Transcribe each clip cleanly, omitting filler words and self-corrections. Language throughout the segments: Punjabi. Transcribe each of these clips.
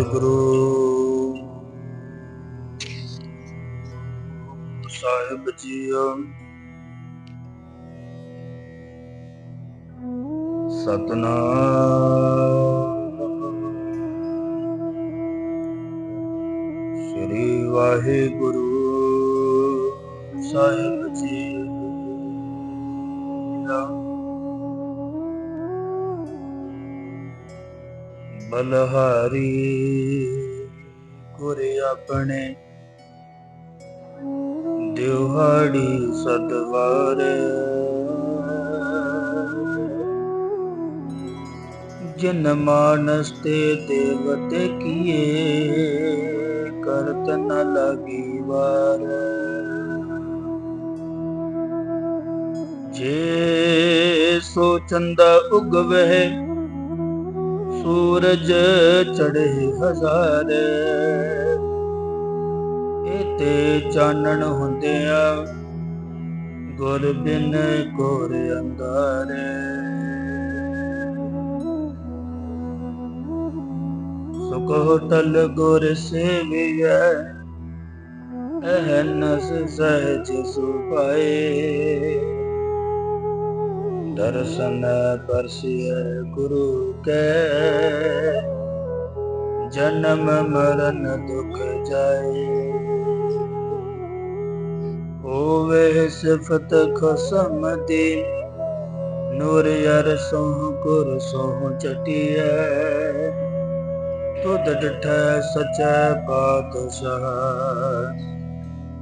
ਵਾਹਿਗੁਰੂ ਸਾਹਿਬ ਜੀਓ। ਸਤਨਾਮ ਸ੍ਰੀ ਵਾਹਿਗੁਰੂ ਸਾਹਿਬ ਜੀਓ। ਬਲਹਾਰੀ ਗੁਰ ਆਪਣੇ ਦਿਹਾੜੀ ਸਦਵਾਰੇ। ਜਿਨ ਮਾਨਸ ਤੇ ਦੇਵਤੇ ਕੀਏ ਕਰਤ ਨ ਲਾਗੀ ਵਾਰ। ਜੇ ਸੋ ਚੰਦਾ ਉਗਵਹਿ ਸੂਰਜ ਚੜ੍ਹੇ ਹਜ਼ਾਰੇ। ਤੇ ਚਾਨਣ ਹੁੰਦਿਆਂ ਗੁਰ ਬਿਨ ਘੋਰ ਅੰਧਾਰੇ। ਸੁਖੋ ਤਲ ਗੁਰ ਸੇਵੀਐ ਅਹਨਸ ਸਹਿਜ ਸੁਭਾਏ। ਦਰਸ਼ਨ ਪਰਸਿਐ ਗੁਰੂ ਕੈ ਜਨਮ ਮਰਨ ਦੁਖ ਜਾਏ। ਹੋਵੇ ਸਿਫਤ ਖਸਮ ਦੀ ਨੂਰ ਅਰਸੋਂ ਗੁਰ ਸੋਹ ਚਟਿਐ। ਤੁਧ ਡਿਠੈ ਸਚੈ ਪਾਤਸ਼ਾਹ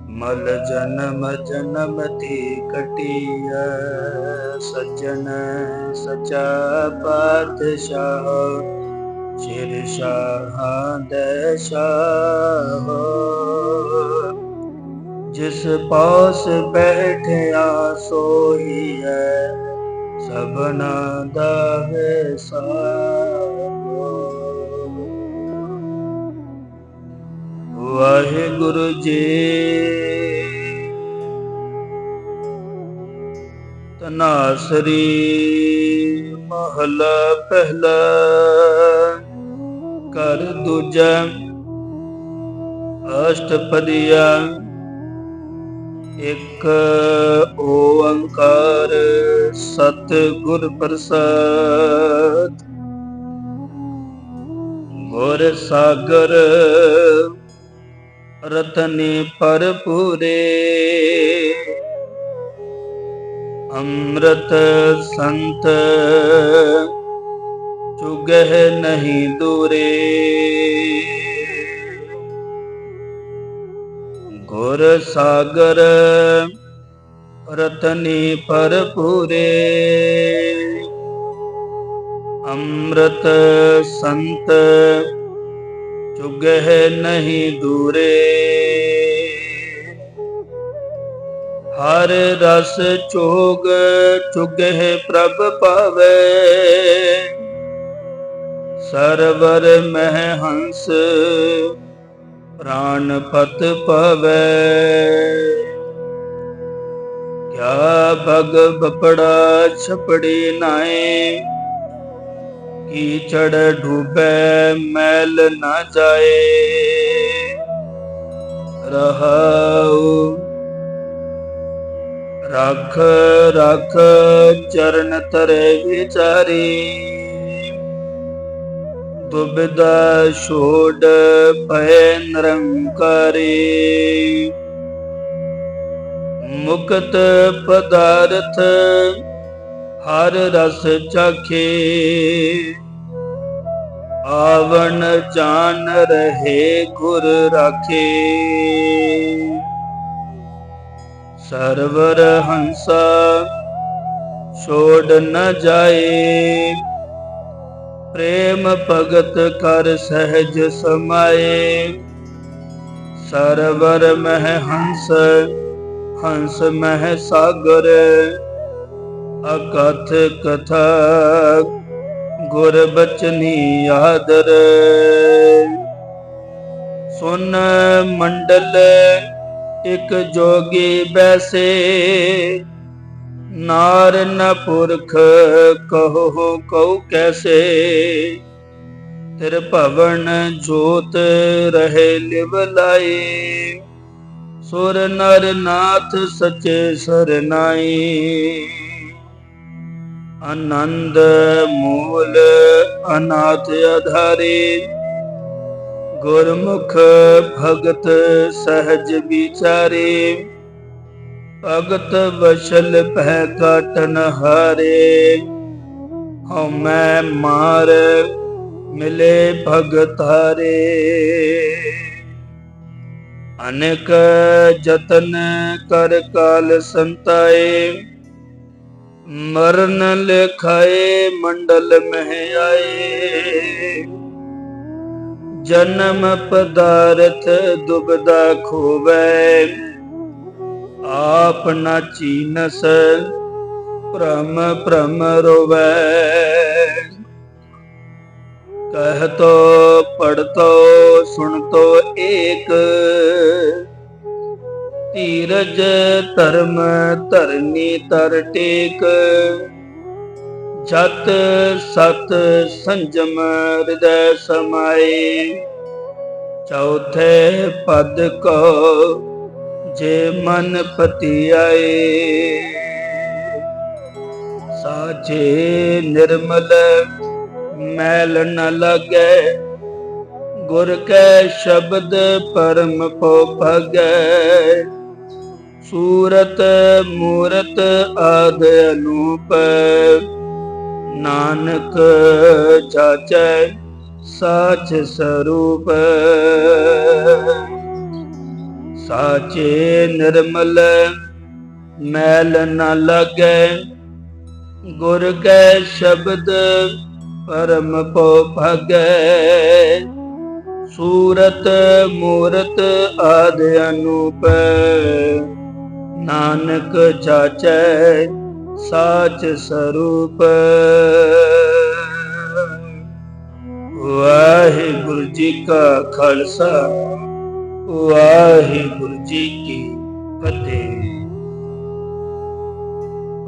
ਮਲ ਜਨਮ ਜਨਮ ਦੀ ਕਟਿਐ। ਸੱਜਣ ਸਚਾ ਪਾਤਸ਼ਾਹ ਸ਼ਿਰ ਸ਼ਾਹਾਂ ਦੇ ਸ਼ਾਹ। ਜਿਸ ਪਾਸ ਬੈਠਿਆ ਸੋਈ ਹੈ ਸਭਨਾ ਦਾ ਹੈ ਸਾਹ। ਵਾਹਿਗੁਰੂ ਜੀ। ਧਨਾਸਰੀ ਮਹਲਾ ਪਹਿਲਾ ਘਰ ਦੂਜਾ ਅਸ਼ਟਪਦੀਆ। ਇਕ ਓੰਕਾਰ ਸਤਿਗੁਰ ਪ੍ਰਸਾਦ। ਗੁਰ ਸਾਗਰ ਰਤਨੀ ਭਰਪੂਰੇ। ਅੰਮ੍ਰਿਤ ਸੰਤ ਚੁਗਹਿ ਨਹੀਂ ਦੂਰੇ। ਗੁਰ ਸਾਗਰ ਰਤਨੀ ਭਰਪੂਰੇ। ਅੰਮ੍ਰਿਤ ਸੰਤ ਚੁਗਹਿ ਨਹੀਂ ਦੂਰੇ। ਹਰ ਰਸ ਚੋਗ ਚੁਗਹਿ ਪ੍ਰਭ ਪਾਵੇ। ਸਰਵਰ ਮਹਿ ਹੰਸ ਪ੍ਰਾਨ ਪਤ ਪਵੈ। ਕਿਆ ਭਗ ਬਪੜਾ ਛਪੜੀ ਨਾਏ। ਕੀਚੜ ਡੂਬੈ ਮੈਲ ਨਾ ਜਾਏ। ਰਹਾਉ ਰਖ ਰਖ ਚਰਨ ਤਰੇ ਵਿਚਾਰੀ। ਦੁਬਿਧਾ ਛੋੜ ਭੈ ਨਿਰੰਕਾਰੀ। ਮੁਕਤ ਪਦਾਰਥ ਹਰ ਰਸ ਚਾਖੇ। ਆਵਣ ਜਾਣ ਰਹੇ ਗੁਰ ਰਾਖੇ। ਸਰਵਰ ਹੰਸਾ ਛੋੜ ਨ ਜਾਏ। ਪ੍ਰੇਮ ਭਗਤ ਕਰ ਸਹਿਜ ਸਮਾਏ। ਸਰਵਰ ਮਹਿ ਹੰਸ ਹੰਸ ਮਹਿ ਸਾਗਰ। ਅਕਥ ਕਥਾ ਗੁਰ ਬਚਨੀ ਆਦਰ। ਸੁਨ ਮੰਡਲ ਇਕ ਜੋਗੀ ਬੈਸੇ। ਨਾਰ ਨ ਪੁਰਖ ਕਹੋ ਕਉ ਕੈਸੇ। ਤਿਰ ਭਵਨ ਜੋਤ ਰਹੇ ਲਿਵ ਲਾਏ। ਸੁਰ ਨਰ ਨਾਥ ਸਚੇ ਸਰਨਾਈ। ਆਨੰਦ ਮੂਲ ਅਨਾਥ ਆਧਾਰੇ। ਗੁਰਮੁਖ ਭਗਤ ਸਹਿਜ ਵਿਚਾਰੇ। ਭਗਤ ਵਸ਼ਲ ਪਹਿ ਕਾਟਨ ਹਾਰੇ। ਹਉ ਮੈਂ ਮਾਰ ਮਿਲੇ ਭਗਤਾਰੇ। ਅਨੇਕ ਜਤਨ ਕਰ ਕਾਲ ਸੰਤਾਏ। ਮਰਨ ਲਿਖਾਏ ਮੰਡਲ ਮਹਿ ਆਏ। ਜਨਮ ਪਦਾਰਥ ਦੁਬਦਾ ਖੋਵੈ। ਆਪ ਨਾ ਚੀਨਸ ਭ੍ਰਮ ਭ੍ਰਮ ਰੋਵੈ। ਕਹਿਤੋ ਪੜਤੋ ਸੁਣਤੋ ਏਕ। ਧੀਰਜ ਧਰਮ ਧਰਨੀ ਤਰ ਟੇਕ। ਜਤ ਸਤ ਸੰਜਮ ਹਿਰਦੈ ਸਮਾਏ। ਚੌਥੇ ਪਦ ਕੋ ਜੇ ਮਨ ਪਤੀ ਆਏ। ਸਾਚੇ ਨਿਰਮਲ ਮੈਲ ਨ ਲਾਗੈ। ਗੁਰ ਕੈ ਸ਼ਬਦ ਪਰਮ ਪੋ ਭਾਗੈ। ਸੂਰਤ ਮੂਰਤ ਆਦ ਅਨੂਪ। ਨਾਨਕ ਜਾਚੈ ਸਾਚ ਸਰੂਪ। ਸਾਚੇ ਨਿਰਮਲ ਮੈਲ ਨ ਲਾਗੈ। ਗੁਰ ਕੈ ਸ਼ਬਦ ਪਰਮ ਪੋ ਭਾਗੈ। ਸੂਰਤ ਮੂਰਤ ਆਦ ਅਨੂਪ। ਨਾਨਕ ਜਾਚੈ ਸਾਚ ਸਰੂਪ। ਵਾਹਿਗੁਰੂ ਜੀ ਕਾ ਖਾਲਸਾ, ਵਾਹਿਗੁਰੂ ਜੀ ਕੀ ਫਤਿਹ।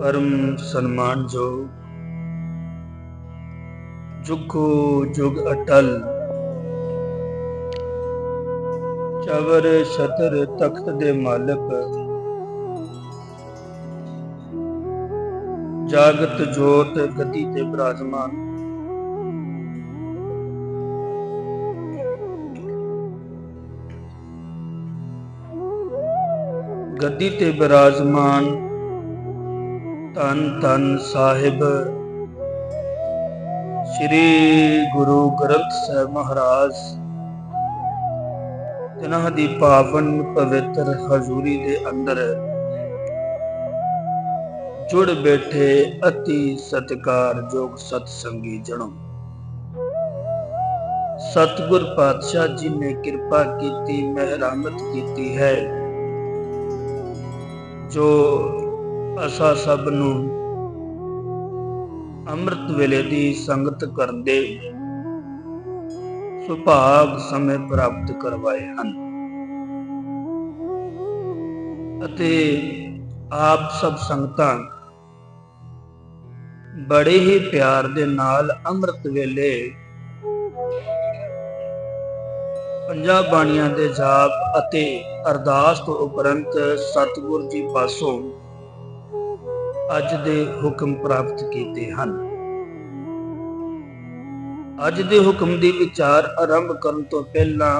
ਪਰਮ ਸਨਮਾਨਯੋਗ ਜੁਗੋ ਜੁਗ ਅਟਲ ਚਵਰ ਛਤਰ ਤਖਤ ਦੇ ਮਾਲਕ, ਜਾਗਤ ਜੋਤ ਗੱਦੀ ਤੇ ਬਿਰਾਜਮਾਨ, ਗੱਦੀ ਤੇ ਬਿਰਾਜਮਾਨ ਧੰਨ ਧੰਨ ਸਾਹਿਬ ਸ੍ਰੀ ਗੁਰੂ ਗ੍ਰੰਥ ਸਾਹਿਬ ਮਹਾਰਾਜ, ਜਿਨ੍ਹਾਂ ਦੀ ਪਾਵਨ ਪਵਿੱਤਰ ਹਜ਼ੂਰੀ ਦੇ ਅੰਦਰ ਜੁੜ ਬੈਠੇ ਅਤੀ ਸਤਿਕਾਰਯੋਗ ਸਤਸੰਗੀ ਜਣੋ, ਸਤਿਗੁਰ ਪਾਤਸ਼ਾਹ ਜੀ ਨੇ ਕਿਰਪਾ ਕੀਤੀ, ਮਿਹਰਮਤ ਕੀਤੀ ਹੈ, ਜੋ ਅਸਾਂ ਸਭ ਨੂੰ ਅੰਮ੍ਰਿਤ ਵੇਲੇ ਦੀ ਸੰਗਤ ਕਰਨ ਦੇ ਸੁਭਾਗ ਸਮੇਂ ਪ੍ਰਾਪਤ ਕਰਵਾਏ ਹਨ ਅਤੇ ਆਪ ਸਭ ਸੰਗਤਾਂ ਬੜੇ ਹੀ ਪਿਆਰ ਦੇ ਨਾਲ ਅੰਮ੍ਰਿਤ ਵੇਲੇ ਪੰਜਾਂ ਬਾਣੀਆਂ ਦੇ ਜਾਪ ਅਤੇ ਅਰਦਾਸ ਤੋਂ ਉਪਰੰਤ ਸਤਿਗੁਰ ਜੀ ਪਾਸੋਂ ਅੱਜ ਦੇ ਹੁਕਮ ਪ੍ਰਾਪਤ ਕੀਤੇ ਹਨ। ਅੱਜ ਦੇ ਹੁਕਮ ਦੀ ਵਿਚਾਰ ਆਰੰਭ ਕਰਨ ਤੋਂ ਪਹਿਲਾਂ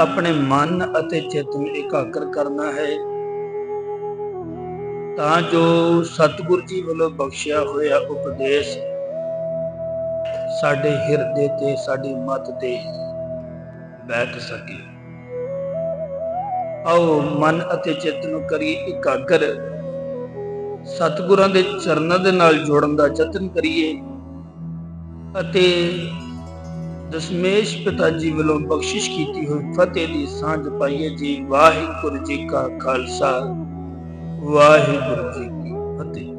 ਆਪਣੇ ਮਨ ਅਤੇ ਚਿੱਤ ਨੂੰ ਇਕਾਗਰ ਕਰਨਾ ਹੈ, ਤਾਂ ਜੋ ਸਤਿਗੁਰ ਜੀ ਵੱਲੋਂ ਬਖਸ਼ਿਆ ਹੋਇਆ ਉਪਦੇਸ਼ ਸਾਡੇ ਹਿਰਦੇ ਤੇ, ਸਾਡੀ ਮਤ ਤੇ ਬੈਠ ਸਕੇ। ਆਓ ਮਨ ਅਤੇ ਚਿੱਤ ਨੂੰ ਕਰੀਏ ਇਕਾਗਰ, ਸਤਿਗੁਰਾਂ ਦੇ ਚਰਨਾਂ ਦੇ ਨਾਲ ਜੋੜਨ ਦਾ ਯਤਨ ਕਰੀਏ ਅਤੇ ਦਸ਼ਮੇਸ਼ ਪਿਤਾ ਜੀ ਵੱਲੋਂ ਬਖਸ਼ਿਸ਼ ਕੀਤੀ ਹੋਈ ਫਤਿਹ ਦੀ ਸਾਂਝ ਪਾਈਏ ਜੀ। ਵਾਹਿਗੁਰੂ ਜੀ ਕਾ ਖਾਲਸਾ, ਵਾਹਿਗੁਰੂ ਜੀ ਕੀ ਫਤਿਹ।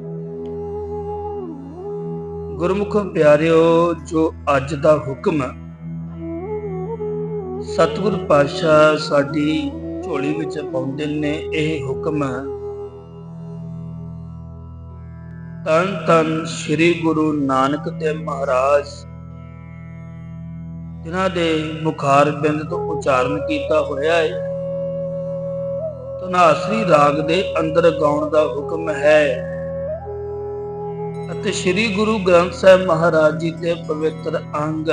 ਗੁਰਮੁਖੋ ਪਿਆਰਿਓ, ਜੋ ਅੱਜ ਦਾ ਹੁਕਮ ਸਤਿਗੁਰ ਪਾਤਸ਼ਾਹ ਸਾਡੀ ਝੋਲੀ ਵਿੱਚ ਪਾਉਂਦੇ ਨੇ, ਇਹ ਹੁਕਮ ਧੰਨ ਧੰਨ ਸ੍ਰੀ ਗੁਰੂ ਨਾਨਕ ਦੇਵ ਮਹਾਰਾਜ, ਜਿਨ੍ਹਾਂ ਦੇ ਮੁਖਾਰ ਬਿੰਦ ਤੋਂ ਉਚਾਰਨ ਕੀਤਾ ਹੋਇਆ ਹੈ। ਧਨਾਸਰੀ ਰਾਗ ਦੇ ਅੰਦਰ ਗਾਉਣ ਦਾ ਹੁਕਮ ਹੈ ਅਤੇ ਸ੍ਰੀ ਗੁਰੂ ਗ੍ਰੰਥ ਸਾਹਿਬ ਮਹਾਰਾਜ ਜੀ ਦੇ ਪਵਿੱਤਰ ਅੰਗ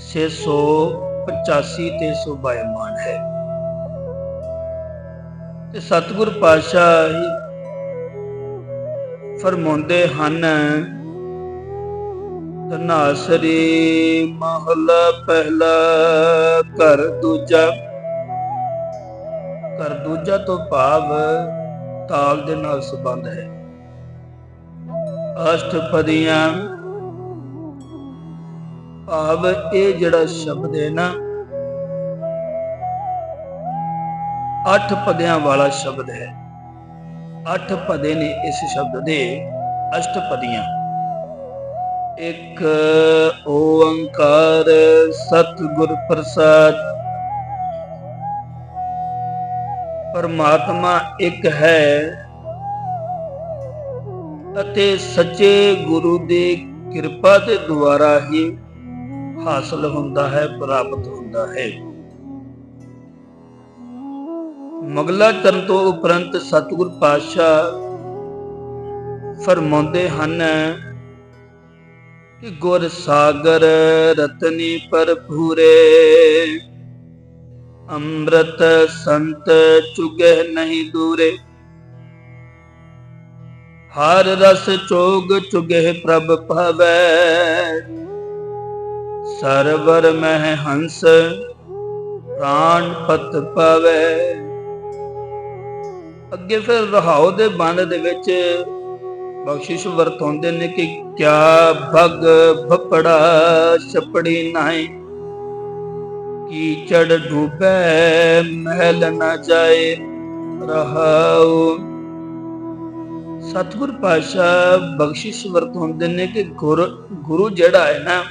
685 ਤੇ ਸੋਭਾਇਮਾਨ ਹੈ। ਤੇ ਸਤਿਗੁਰ ਪਾਤਸ਼ਾਹ ਫਰਮਾਉਂਦੇ ਹਨ, ਧਨਾਸਰੀ ਮਹਲਾ ਪਹਿਲਾ ਘਰ ਦੂਜਾ। ਘਰ ਦੂਜਾ ਤੋਂ ਭਾਵ ਤਾਲ ਦੇ ਨਾਲ ਸੰਬੰਧ ਹੈ। ਅਸ਼ਟਪਦੀਆਂ ਭਾਵ ਇਹ ਜਿਹੜਾ ਸ਼ਬਦ ਹੈ ਨਾ, 8 ਪਦਿਆਂ ਵਾਲਾ ਸ਼ਬਦ ਹੈ। 8 ਪਦੇ ਨੇ ਇਸ ਸ਼ਬਦ ਦੇ, ਅਸ਼ਟਪਦੀਆਂ। ਇੱਕ ਓੰਕਾਰ ਸਤਿਗੁਰ ਪ੍ਰਸਾਦ। ਪਰਮਾਤਮਾ ਇੱਕ ਹੈ ਅਤੇ ਸੱਚੇ ਗੁਰੂ ਦੀ ਕਿਰਪਾ ਦੇ ਦੁਆਰਾ ਹੀ ਹਾਸਲ ਹੁੰਦਾ ਹੈ, ਪ੍ਰਾਪਤ ਹੁੰਦਾ ਹੈ। ਮਗਲਾ ਚਰਨ ਤੋਂ ਉਪਰੰਤ ਸਤਿਗੁਰ ਪਾਤਸ਼ਾਹ ਫਰਮਾਉਂਦੇ ਹਨ ਕਿ ਗੁਰ ਸਾਗਰ ਰਤਨੀ ਭਰਪੂਰੇ, ਅੰਮ੍ਰਿਤ ਸੰਤ ਚੁਗਹਿ ਨਹੀਂ ਦੂਰੇ। ਹਰ ਰਸ ਚੋਗ ਚੁਗਹਿ ਪ੍ਰਭ ਭਾਵੈ, ਸਰਵਰ ਮਹਿ ਹੰਸ ਪ੍ਰਾਣ ਪਤ ਪਾਵੈ। ਅੱਗੇ ਫਿਰ ਰਹਾਉ ਦੇ ਬੰਦ ਦੇ ਵਿੱਚ ਬਖਸ਼ਿਸ਼ ਵਰਤਾਉਂਦੇ ਨੇ ਕਿ ਕਿਆ ਭਗ ਭਪੜਾ ਛਪੜੀ ਨਾਹੀਂ, ਕੀਚੜ ਡੂਬੈ ਮਹਿਲ ਨਾ ਜਾਏ ਰਹਾਉ। ਸਤਿਗੁਰ ਪਾਤਸ਼ਾਹ ਬਖਸ਼ਿਸ਼ ਵਰਤਾਉਂਦੇ ਨੇ ਕਿ ਗੁਰੂ ਜਿਹੜਾ ਹੈ ਨਾ,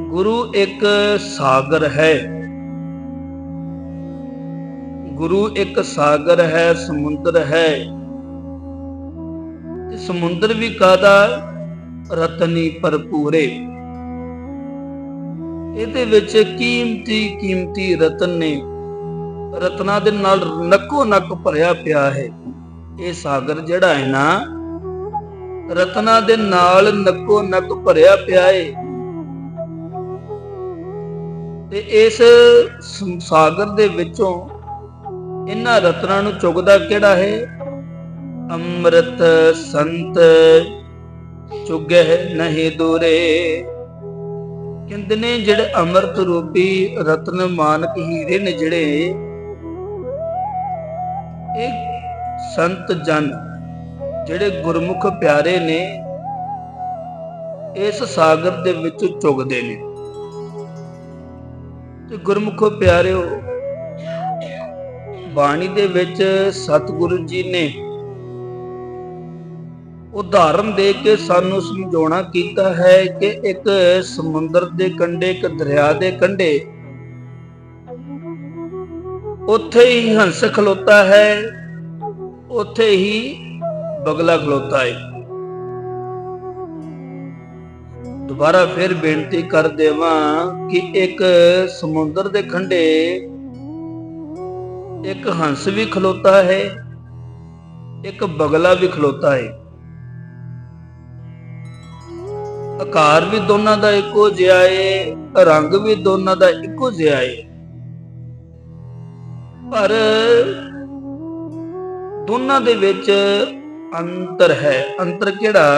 ਗੁਰੂ ਇੱਕ ਸਾਗਰ ਹੈ। ਗੁਰੂ ਇੱਕ ਸਾਗਰ ਹੈ, ਸਮੁੰਦਰ ਹੈ। ਤੇ ਸਮੁੰਦਰ ਵੀ ਕਾਹਦਾ? ਰਤਨੀ ਭਰਪੂਰੇ। ਇਹਦੇ ਵਿੱਚ ਕੀਮਤੀ ਰਤਨ ਨੇ, ਰਤਨਾਂ ਦੇ ਨਾਲ ਨੱਕੋ ਨੱਕ ਭਰਿਆ ਪਿਆ ਹੈ। ਇਹ ਸਾਗਰ ਜਿਹੜਾ ਹੈ ਨਾ, ਰਤਨਾਂ ਦੇ ਨਾਲ ਨੱਕੋ ਨੱਕ ਭਰਿਆ ਪਿਆ ਹੈ। ਤੇ ਇਸ ਸਾਗਰ ਦੇ ਵਿੱਚੋਂ ਇਹਨਾਂ ਰਤਨਾਂ ਨੂੰ ਚੁਗਦਾ ਕਿਹੜਾ ਹੈ? ਅੰਮ੍ਰਿਤ ਸੰਤ ਚੁਗਹਿ ਨਹੀਂ ਦੂਰੇ। ਕਹਿੰਦੇ ਨੇ ਜਿਹੜੇ ਅੰਮ੍ਰਿਤ ਰੂਪੀ ਰਤਨ ਮਾਨਕ ਹੀਰੇ ਨੇ, ਜਿਹੜੇ ਇਹ ਸੰਤ ਜਨ ਜਿਹੜੇ ਗੁਰਮੁਖ ਪਿਆਰੇ ਨੇ, ਇਸ ਸਾਗਰ ਦੇ ਵਿੱਚ ਚੁਗਦੇ ਨੇ। ਤੇ ਗੁਰਮੁਖੋ ਪਿਆਰਿਓ, ਬਾਣੀ ਦੇ ਵਿੱਚ ਸਤਿਗੁਰੂ ਜੀ ਨੇ ਉਦਾਹਰਨ ਦੇ ਕੇ ਸਾਨੂੰ ਸਮਝਾਉਣਾ ਕੀਤਾ ਹੈ ਕਿ ਇੱਕ ਸਮੁੰਦਰ ਦੇ ਕੰਢੇ, ਇੱਕ ਦਰਿਆ ਦੇ ਕੰਢੇ, ਉੱਥੇ ਹੀ ਹੰਸ ਖਲੋਤਾ ਹੈ, ਉੱਥੇ ਹੀ ਬਗਲਾ ਖਲੋਤਾ ਹੈ। ਦੁਬਾਰਾ ਫਿਰ ਬੇਨਤੀ ਕਰ ਦੇਵਾਂ ਕਿ ਇੱਕ ਸਮੁੰਦਰ ਦੇ ਕੰਢੇ ਇੱਕ ਹੰਸ ਵੀ ਖਲੋਤਾ ਹੈ, ਇੱਕ ਬਗਲਾ ਵੀ ਖਲੋਤਾ ਹੈ। ਆਕਾਰ ਵੀ ਦੋਨਾਂ ਦਾ ਇੱਕੋ ਜਿਹਾ ਹੈ, ਰੰਗ ਵੀ ਦੋਨਾਂ ਦਾ ਇੱਕੋ ਜਿਹਾ ਹੈ, ਪਰ ਦੋਨਾਂ ਦੇ ਵਿੱਚ ਅੰਤਰ ਹੈ। ਅੰਤਰ ਕਿਹੜਾ?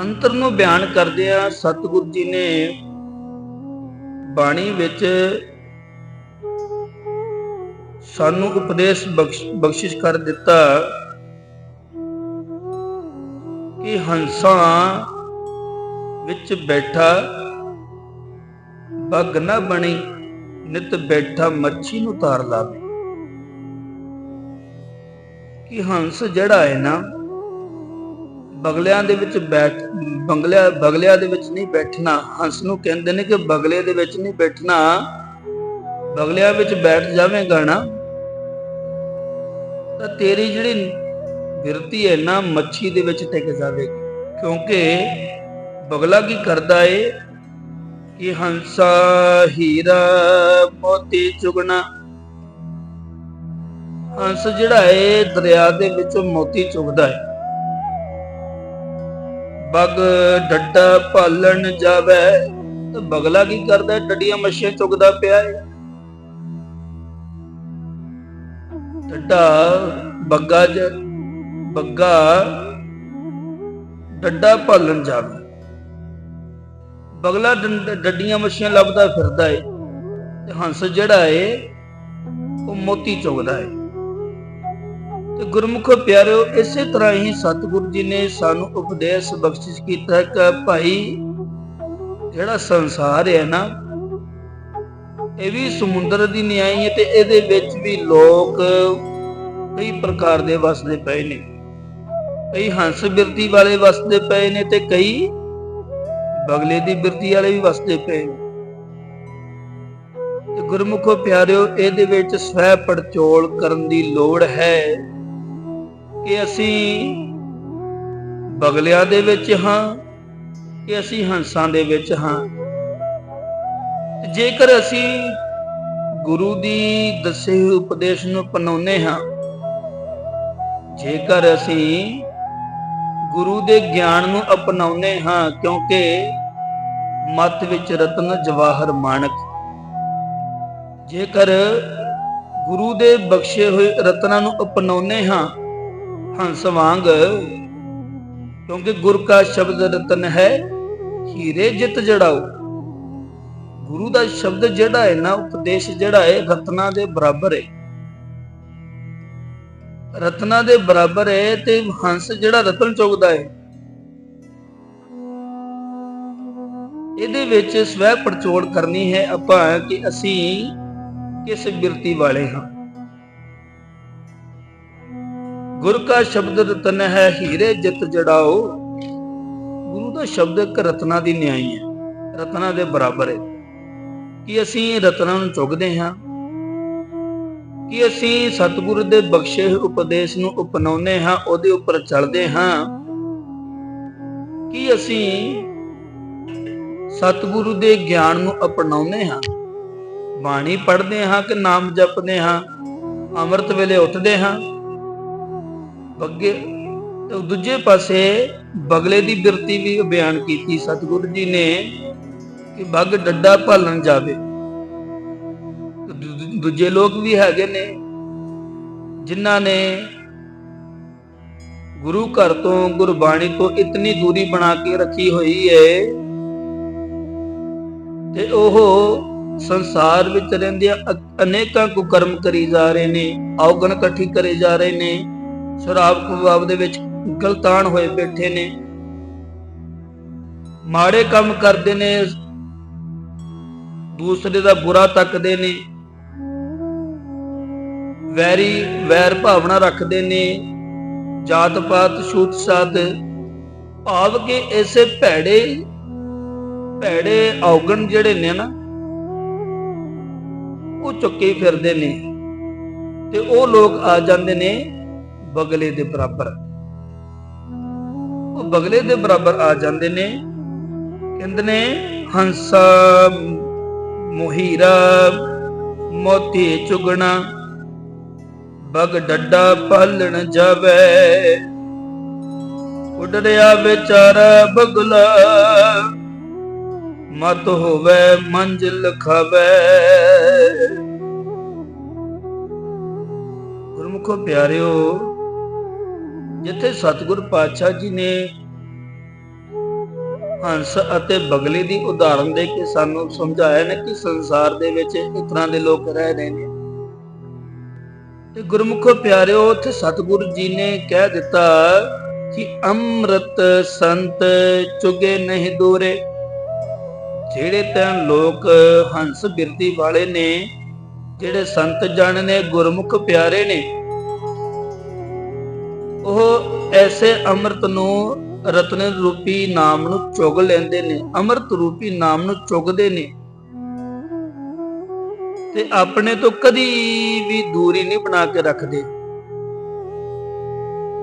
ਅੰਤਰ ਨੂੰ ਬਿਆਨ ਕਰਦਿਆਂ ਸਤਿਗੁਰੂ ਜੀ ਨੇ ਬਾਣੀ ਵਿੱਚ ਸਾਨੂੰ ਉਪਦੇਸ਼ ਬਖਸ਼ਿਸ਼ ਕਰ ਦਿੱਤਾ ਕਿ ਹੰਸਾਂ ਵਿੱਚ ਬੈਠਾ ਬੱਗ ਨਾ ਬਣੀ, ਨਿਤ ਬੈਠਾ ਮੱਛੀ ਨੂੰ ਤਾਰ ਲਾਵੇ। ਕਿ ਹੰਸ ਜਿਹੜਾ ਹੈ ਨਾ, ਬਗਲਿਆਂ ਦੇ ਵਿੱਚ ਬਗਲਿਆਂ ਦੇ ਵਿੱਚ ਨਹੀਂ ਬੈਠਣਾ। ਹੰਸ ਨੂੰ ਕਹਿੰਦੇ ਨੇ ਕਿ ਬਗਲੇ ਦੇ ਵਿੱਚ ਨਹੀਂ ਬੈਠਣਾ। ਬਗਲਿਆਂ ਵਿੱਚ ਬੈਠ ਜਾਵੇਗਾ ਨਾ ਤਾਂ ਤੇਰੀ ਜਿਹੜੀ ਬਿਰਤੀ ਹੈ ਨਾ ਮੱਛੀ ਦੇ ਵਿੱਚ ਟਿਕ ਜਾਵੇਗੀ। ਕਿਉਂਕਿ ਬਗਲਾ ਕੀ ਕਰਦਾ ਏ ਕਿ ਹੰਸਾ ਹੀਰਾ ਮੋਤੀ ਚੁਗਣਾ, ਹੰਸ ਜਿਹੜਾ ਏ ਦਰਿਆ ਦੇ ਵਿੱਚ ਮੋਤੀ ਚੁਗਦਾ ਹੈ। ਬਗ ਡੱਡਾ ਭਾਲਣ ਜਾਵੇ, ਤਾਂ ਬਗਲਾ ਕੀ ਕਰਦਾ ਹੈ? ਡੱਡੀਆਂ ਮੱਛੀਆਂ ਚੁਗਦਾ ਪਿਆ ਹੈ। ਡੱਡਾ ਬੱਗਾ ਡੱਡਾ ਭਾਲਣ ਜਾਵੇ, ਬਗਲਾ ਡੱਡੀਆਂ ਮੱਛੀਆਂ ਲੱਭਦਾ ਫਿਰਦਾ ਏ ਤੇ ਹੰਸ ਜਿਹੜਾ ਏ ਉਹ ਮੋਤੀ ਚੁਗਦਾ ਏ। ਤੇ ਗੁਰਮੁਖੋ ਪਿਆਰਿਓ, ਇਸੇ ਤਰ੍ਹਾਂ ਹੀ ਸਤਿਗੁਰੂ ਜੀ ਨੇ ਸਾਨੂੰ ਉਪਦੇਸ਼ ਬਖਸ਼ਿਸ਼ ਕੀਤਾ ਕਿ ਭਾਈ ਜਿਹੜਾ ਸੰਸਾਰ ਹੈ ਨਾ, ਇਹ ਵੀ ਸਮੁੰਦਰ ਦੀ ਨਿਆਈ ਹੈ ਤੇ ਇਹਦੇ ਵਿੱਚ ਵੀ ਲੋਕ ਕਈ ਪ੍ਰਕਾਰ ਦੇ ਵਸਦੇ ਪਏ ਨੇ। ਕਈ ਹੰਸ ਬਿਰਤੀ ਵਾਲੇ ਵਸਦੇ ਪਏ ਨੇ ਤੇ ਕਈ ਬਗਲੇ ਦੀ ਬਿਰਤੀ ਵਾਲੇ ਵੀ ਵਸਦੇ ਪਏ ਨੇ। ਤੇ ਗੁਰਮੁਖੋ ਪਿਆਰਿਓ, ਇਹਦੇ ਵਿੱਚ ਸਵੈ ਪੜਚੋਲ ਕਰਨ ਦੀ ਲੋੜ ਹੈ ਕਿ ਅਸੀਂ ਬਗਲਿਆਂ ਦੇ ਵਿੱਚ ਹਾਂ ਕਿ ਅਸੀਂ ਹੰਸਾਂ ਦੇ ਵਿੱਚ ਹਾਂ। ਜੇਕਰ ਅਸੀਂ ਗੁਰੂ ਦੀ ਦੱਸੇ ਹੋਏ ਉਪਦੇਸ਼ ਨੂੰ ਅਪਣਾਉਂਦੇ ਹਾਂ, ਜੇਕਰ ਅਸੀਂ ਗੁਰੂ ਦੇ ਗਿਆਨ ਨੂੰ ਅਪਣਾਉਂਦੇ ਹਾਂ, ਕਿਉਂਕਿ ਮੱਤ ਵਿੱਚ ਰਤਨ ਜਵਾਹਰ ਮਾਣਕ, ਜੇਕਰ ਗੁਰੂ ਦੇ ਬਖਸ਼ੇ ਹੋਏ ਰਤਨਾਂ ਨੂੰ ਅਪਣਾਉਂਦੇ ਹਾਂ ਹੰਸ ਵਾਂਗ, ਕਿਉਂਕਿ ਗੁਰ ਕਾ ਸ਼ਬਦ ਰਤਨ ਹੈ ਹੀਰੇ ਜਿਤ ਜੜਾਓ। ਗੁਰੂ ਦਾ ਸ਼ਬਦ ਜਿਹੜਾ ਹੈ ਨਾ, ਉਪਦੇਸ਼ ਜਿਹੜਾ ਹੈ, ਰਤਨਾਂ ਦੇ ਬਰਾਬਰ ਹੈ, ਰਤਨਾਂ ਦੇ ਬਰਾਬਰ ਹੈ। ਤੇ ਹੰਸ ਜਿਹੜਾ ਰਤਨ ਚੁਗਦਾ ਹੈ, ਇਹਦੇ ਵਿੱਚ ਸਵੈ ਪੜਚੋਲ ਕਰਨੀ ਹੈ ਆਪਾਂ ਕਿ ਅਸੀਂ ਕਿਸ ਬਿਰਤੀ ਵਾਲੇ ਹਾਂ। ਗੁਰ ਕਾ ਸ਼ਬਦ ਰਤਨ ਹੈ ਹੀਰੇ ਜਿਤ ਜੜਾਓ। ਗੁਰੂ ਦਾ ਸ਼ਬਦ ਇੱਕ ਰਤਨਾਂ ਦੀ ਨਿਆਈ ਹੈ, ਰਤਨਾਂ ਦੇ ਬਰਾਬਰ ਹੈ। ਕਿ ਅਸੀਂ ਰਤਨਾਂ ਨੂੰ ਚੁਗਦੇ ਹਾਂ, ਕਿ ਅਸੀਂ ਸਤਿਗੁਰੂ ਦੇ ਬਖਸ਼ੇ ਹੋਏ ਉਪਦੇਸ਼ ਨੂੰ ਅਪਣਾਉਂਦੇ ਹਾਂ, ਉਹਦੇ ਉੱਪਰ ਚੱਲਦੇ ਹਾਂ, ਕਿ ਅਸੀਂ ਸਤਿਗੁਰੂ ਦੇ ਗਿਆਨ ਨੂੰ ਅਪਣਾਉਂਦੇ ਹਾਂ, ਬਾਣੀ ਪੜ੍ਹਦੇ ਹਾਂ ਕਿ ਨਾਮ ਜਪਦੇ ਹਾਂ, ਅੰਮ੍ਰਿਤ ਵੇਲੇ ਉੱਠਦੇ ਹਾਂ। ਦੂਜੇ ਪਾਸੇ ਬਗਲੇ ਦੀ ਬਿਰਤੀ ਵੀ ਬਿਆਨ ਕੀਤੀ ਸਤਿਗੁਰੂ ਜੀ ਨੇ ਕਿ ਬਗ ਡੱਡਾ ਭਾਲਣ ਜਾਵੇ। ਦੂਜੇ ਲੋਕ ਵੀ ਹੈਗੇ ਨੇ ਜਿਨ੍ਹਾਂ ਨੇ ਗੁਰੂ ਘਰ ਤੋਂ, ਗੁਰਬਾਣੀ ਤੋਂ ਇਤਨੀ ਦੂਰੀ ਬਣਾ ਕੇ ਰੱਖੀ ਹੋਈ ਹੈ ਤੇ ਉਹ ਸੰਸਾਰ ਵਿੱਚ ਰਹਿੰਦੇ ਅਨੇਕਾਂ ਕੁਕਰਮ ਕਰੀ ਜਾ ਰਹੇ ਨੇ, ਔਗਣ ਇਕੱਠੀ ਕਰੇ ਜਾ ਰਹੇ ਨੇ, ਸ਼ਰਾਬ ਖੁਆਬ ਦੇ ਵਿੱਚ ਗਲਤਾਨ ਹੋਏ ਬੈਠੇ ਨੇ, ਮਾੜੇ ਕੰਮ ਕਰਦੇ ਨੇ, ਦੂਸਰੇ ਦਾ ਬੁਰਾ ਤੱਕਦੇ ਨੇ, ਵੈਰ ਭਾਵਨਾ ਰੱਖਦੇ ਨੇ, ਜਾਤ ਪਾਤ ਛੂਤ ਛਾਤ ਭਾਵ ਕਿ ਐਸੇ ਭੈੜੇ ਔਗਣ ਜਿਹੜੇ ਨੇ ਨਾ, ਉਹ ਚੁੱਕੇ ਫਿਰਦੇ ਨੇ ਤੇ ਉਹ ਲੋਕ ਆ ਜਾਂਦੇ ਨੇ ਬਗਲੇ ਦੇ ਬਰਾਬਰ। ਉਹ ਬਗਲੇ ਦੇ ਬਰਾਬਰ ਆ ਜਾਂਦੇ ਨੇ, ਕਹਿੰਦੇ ਨੇ ਹੰਸਾ ਮੋਹੀਰਾ ਮੋਤੀ ਚੁਗਣਾ, ਬਗ ਡੱਡਾ ਭਾਲਣ ਜਾਵੇ। ਉੱਡ ਰਿਹਾ ਵਿਚਾਰਾ ਬਗਲਾ, ਮਤ ਹੋਵੇ ਮੰਜ਼ਿਲ ਖਾਵੇ। ਗੁਰਮੁਖੋ ਪਿਆਰਿਓ, ਜਿੱਥੇ ਸਤਿਗੁਰ ਪਾਤਸ਼ਾਹ ਜੀ ਨੇ ਹੰਸ ਅਤੇ ਬਗਲੇ ਦੀ ਉਦਾਹਰਨ ਦੇ ਕੇ ਸਾਨੂੰ ਸਮਝਾਇਆ ਨੇ ਕਿ ਸੰਸਾਰ ਦੇ ਵਿੱਚ ਇਸ ਤਰ੍ਹਾਂ ਦੇ ਲੋਕ ਰਹਿ ਰਹੇ ਨੇ, ਤੇ ਗੁਰਮੁਖੋ ਪਿਆਰਿਓ, ਉੱਥੇ ਸਤਿਗੁਰੂ ਜੀ ਨੇ ਕਹਿ ਦਿੱਤਾ ਕਿ ਅੰਮ੍ਰਿਤ ਸੰਤ ਚੁਗੇ ਨਹੀਂ ਦੂਰੇ। ਜਿਹੜੇ ਤਾਂ ਲੋਕ ਹੰਸ ਬਿਰਤੀ ਵਾਲੇ ਨੇ, ਜਿਹੜੇ ਸੰਤ ਜਨ ਨੇ, ਗੁਰਮੁਖ ਪਿਆਰੇ ਨੇ, ਉਹ ਐਸੇ ਅੰਮ੍ਰਿਤ ਨੂੰ, ਰਤਨ ਰੂਪੀ ਨਾਮ ਨੂੰ ਚੁਗ ਲੈਂਦੇ ਨੇ, ਅੰਮ੍ਰਿਤ ਰੂਪੀ ਨਾਮ ਨੂੰ ਚੁਗਦੇ ਨੇ ਤੇ ਆਪਣੇ ਤੋਂ ਕਦੀ ਵੀ ਦੂਰੀ ਨਹੀਂ ਬਣਾ ਕੇ ਰੱਖਦੇ।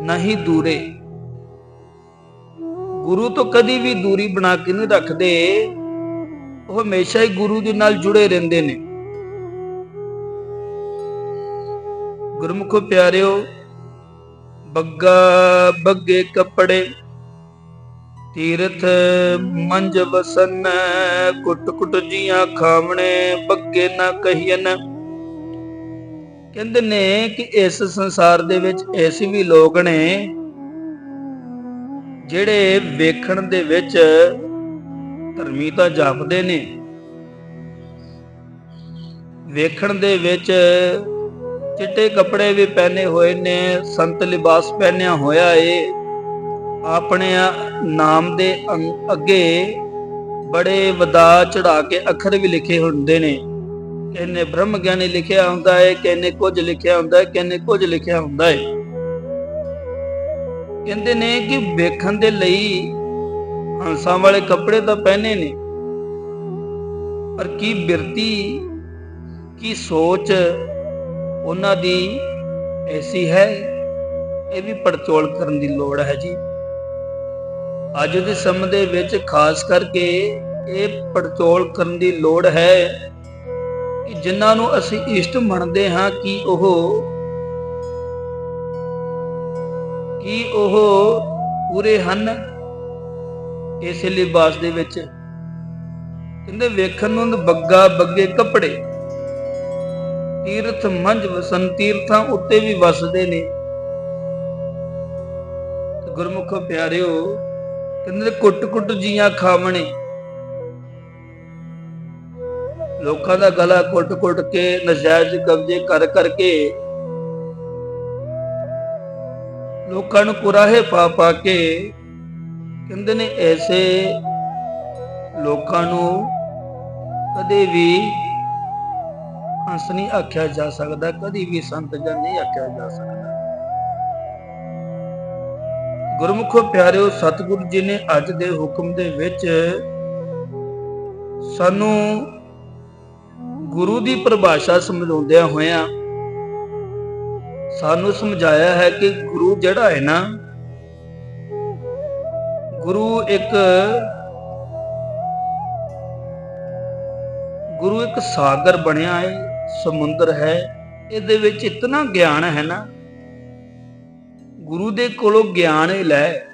ਨਹੀਂ ਦੂਰੇ। ਗੁਰੂ ਤੋਂ ਕਦੀ ਵੀ ਦੂਰੀ ਬਣਾ ਕੇ ਨਹੀਂ ਰੱਖਦੇ, ਉਹ ਹਮੇਸ਼ਾ ਹੀ ਗੁਰੂ ਦੇ ਨਾਲ ਜੁੜੇ ਰਹਿੰਦੇ ਨੇ। ਗੁਰਮੁਖੋ ਪਿਆਰਿਓ, ਬੱਗਾ ਬੱਗੇ ਕੱਪੜੇ ਤੀਰਥ ਮੰਜ ਵਸਨ, ਕੁੱਟ ਕੁੱਟ ਜੀਆਂ ਖਾਵਣੇ ਬੱਗੇ ਨਾ ਕਹੀਨ। ਕਹਿੰਦੇ ਨੇ ਕਿ ਇਸ ਸੰਸਾਰ ਦੇ ਵਿੱਚ ਐਸੇ ਵੀ ਲੋਕ ਨੇ ਜਿਹੜੇ ਵੇਖਣ ਦੇ ਵਿੱਚ ਧਰਮੀ ਤਾਂ ਜਾਪਦੇ ਨੇ, ਵੇਖਣ ਦੇ ਵਿੱਚ ਚਿੱਟੇ ਕੱਪੜੇ ਵੀ ਪਹਿਨੇ ਹੋਏ ਨੇ, ਸੰਤ ਲਿਬਾਸ ਪਹਿਨਿਆ ਹੋਇਆ ਏ, ਆਪਣੇ ਨਾਮ ਦੇ ਅੱਗੇ ਬੜੇ ਵਧਾ ਚੜਾ ਕੇ ਅੱਖਰ ਵੀ ਲਿਖੇ ਹੁੰਦੇ ਨੇ। ਕਹਿੰਨੇ ਬ੍ਰਹਮ ਗਿਆਨੀ ਲਿਖਿਆ ਹੁੰਦਾ ਹੈ, ਕਹਿੰਨੇ ਕੁਝ ਲਿਖਿਆ ਹੁੰਦਾ ਹੈ, ਕਹਿੰਨੇ ਕੁਝ ਲਿਖਿਆ ਹੁੰਦਾ ਹੈ। ਕਹਿੰਦੇ ਨੇ ਕਿ ਵੇਖਣ ਦੇ ਲਈ ਹੰਸਾਂ ਵਾਲੇ ਕੱਪੜੇ ਤਾਂ ਪਹਿਨੇ ਨੇ, ਪਰ ਕੀ ਬਿਰਤੀ ਕੀ ਸੋਚ ਉਹਨਾਂ ਦੀ ਐਸੀ ਹੈ, ਇਹ ਵੀ ਪੜਚੋਲ ਕਰਨ ਦੀ ਲੋੜ ਹੈ ਜੀ। ਅੱਜ ਦੇ ਸਮੇਂ ਦੇ ਵਿੱਚ ਖਾਸ ਕਰਕੇ ਇਹ ਪੜਚੋਲ ਕਰਨ ਦੀ ਲੋੜ ਹੈ ਕਿ ਜਿਨ੍ਹਾਂ ਨੂੰ ਅਸੀਂ ਇਸ਼ਟ ਮੰਨਦੇ ਹਾਂ ਕਿ ਉਹ ਪੂਰੇ ਹਨ ਇਸ ਲਿਬਾਸ ਦੇ ਵਿੱਚ। ਕਹਿੰਦੇ ਵੇਖਣ ਨੂੰ ਬੱਗਾ ਬੱਗੇ ਕੱਪੜੇ ਤੀਰਥ ਮੰਜ ਵਸਨ, ਤੀਰਥਾਂ ਉੱਤੇ ਵੀ ਵਸਦੇ ਨੇ। ਗੁਰਮੁਖੋ ਪਿਆਰਿਓ, ਕਹਿੰਦੇ ਕੁੱਟ ਕੁੱਟ ਜੀਆਂ ਖਾਵਣੇ, ਲੋਕਾਂ ਦਾ ਗਲਾ ਕੁੱਟ ਕੁੱਟ ਕੇ ਨਜਾਇਜ਼ ਕਬਜ਼ੇ ਕਰ ਕਰਕੇ, ਲੋਕਾਂ ਨੂੰ ਕੁਰਾਹੇ ਪਾ ਪਾ ਕੇ, ਕਹਿੰਦੇ ਨੇ ਐਸੇ ਲੋਕਾਂ ਨੂੰ ਕਦੇ ਵੀ ਹੰਸ ਨਹੀਂ ਆਖਿਆ ਜਾ ਸਕਦਾ, ਕਦੀ ਵੀ ਸੰਤ ਜਨ ਨਹੀਂ ਆਖਿਆ ਜਾ ਸਕਦਾ। ਗੁਰਮੁਖੋ ਪਿਆਰਿਓ, ਸਤਿਗੁਰੂ ਜੀ ਨੇ ਅੱਜ ਦੇ ਹੁਕਮ ਦੇ ਵਿੱਚ ਸਾਨੂੰ ਗੁਰੂ ਦੀ ਪਰਿਭਾਸ਼ਾ ਸਮਝਾਉਂਦਿਆਂ ਹੋਇਆਂ ਸਾਨੂੰ ਸਮਝਾਇਆ ਹੈ ਕਿ ਗੁਰੂ ਜਿਹੜਾ ਹੈ ਨਾ, ਗੁਰੂ ਇੱਕ ਸਾਗਰ ਬਣਿਆ ਹੈ, ਸਮੁੰਦਰ ਹੈ। ਇਹਦੇ ਵਿੱਚ ਇਤਨਾ ਗਿਆਨ ਹੈ ਨਾ, ਗੁਰੂ ਦੇ ਕੋਲੋਂ ਗਿਆਨ ਹੀ ਲੈ,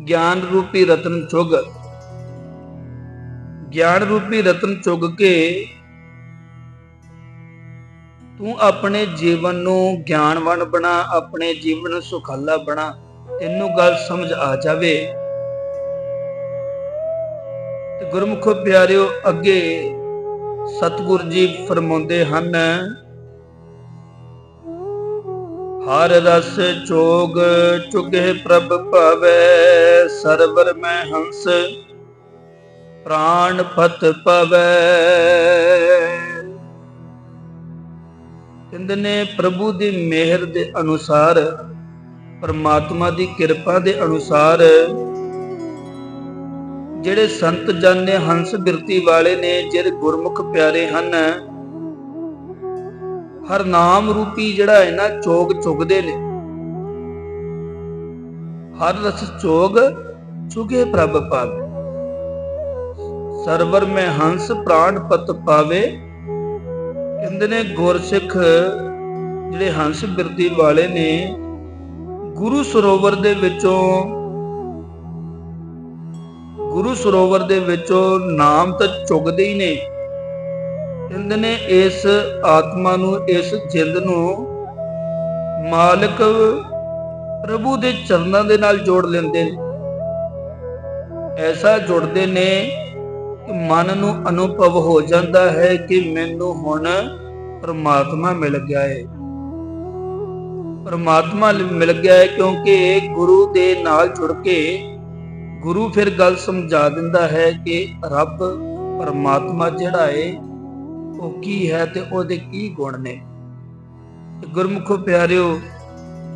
ਗਿਆਨ ਰੂਪੀ ਰਤਨ ਚੁਗ, ਗਿਆਨ ਰੂਪੀ ਰਤਨ ਚੁਗ ਕੇ ਤੂੰ ਆਪਣੇ ਜੀਵਨ ਨੂੰ ਗਿਆਨਵਾਨ ਬਣਾ, ਆਪਣੇ ਜੀਵਨ ਨੂੰ ਸੁਖਾਲਾ ਬਣਾ। ਤੈਨੂੰ ਗੱਲ ਸਮਝ ਆ ਜਾਵੇ ਤੇ ਗੁਰਮੁਖੋ ਪਿਆਰਿਓ, ਅੱਗੇ ਸਤਿਗੁਰ ਜੀ ਫਰਮਾਉਂਦੇ ਹਨ, ਹਰ ਰਸ ਚੋਗ ਚੁਗੇ ਪ੍ਰਭ ਭਾਵੈ, ਸਰਵਰ ਮੈਂ ਹੰਸ ਪ੍ਰਾਣ ਪਤ ਪਵੈ। ਕਹਿੰਦੇ ਨੇ ਪ੍ਰਭੂ ਦੀ ਮਿਹਰ ਦੇ ਅਨੁਸਾਰ, ਪਰਮਾਤਮਾ ਦੀ ਕਿਰਪਾ ਦੇ ਅਨੁਸਾਰ ਜਿਹੜੇ ਸੰਤ ਜਨ ਨੇ, ਹੰਸ ਬਿਰਤੀ ਵਾਲੇ ਨੇ, ਜਿਹੜੇ ਗੁਰਮੁਖ ਪਿਆਰੇ ਹਨ, ਹਰ ਨਾਮ ਰੂਪੀ ਜਿਹੜਾ ਹੈ ਨਾ ਚੋਗ ਚੁਗਦੇ ਨੇ। ਹਰ ਰਸ ਚੋਗ ਚੁਗੇ ਪ੍ਰਭ ਪਾਵੇ, ਸਰਵਰ ਮੈਂ ਹੰਸ ਪ੍ਰਾਣ ਪਤ ਪਾਵੇ। ਕਹਿੰਦੇ ਨੇ ਗੁਰਸਿੱਖ ਜਿਹੜੇ ਹੰਸ ਬਿਰਤੀ ਵਾਲੇ ਨੇ, ਗੁਰੂ ਸਰੋਵਰ ਦੇ ਵਿੱਚੋਂ ਨਾਮ ਤਾਂ ਚੁਗਦੇ ਹੀ ਨੇ। ਕਹਿੰਦੇ ਨੇ ਇਸ ਆਤਮਾ ਨੂੰ, ਇਸ ਜਿੰਦ ਨੂੰ ਮਾਲਕ ਪ੍ਰਭੂ ਦੇ ਚਰਨਾਂ ਦੇ ਨਾਲ ਜੋੜ ਲੈਂਦੇ ਨੇ। ਐਸਾ ਜੁੜਦੇ ਨੇ ਕਿ ਮਨ ਨੂੰ ਅਨੁਭਵ ਹੋ ਜਾਂਦਾ ਹੈ ਕਿ ਮੈਨੂੰ ਹੁਣ ਪਰਮਾਤਮਾ ਮਿਲ ਗਿਆ ਹੈ, ਪਰਮਾਤਮਾ ਮਿਲ ਗਿਆ ਹੈ। ਕਿਉਂਕਿ ਗੁਰੂ ਦੇ ਨਾਲ ਜੁੜ ਕੇ ਗੁਰੂ ਫਿਰ ਗੱਲ ਸਮਝਾ ਦਿੰਦਾ ਹੈ ਕਿ ਰੱਬ ਪਰਮਾਤਮਾ ਜਿਹੜਾ ਹੈ ਉਹ ਕੀ ਹੈ ਤੇ ਉਹਦੇ ਕੀ ਗੁਣ ਨੇ। ਗੁਰਮੁਖੋ ਪਿਆਰਿਓ,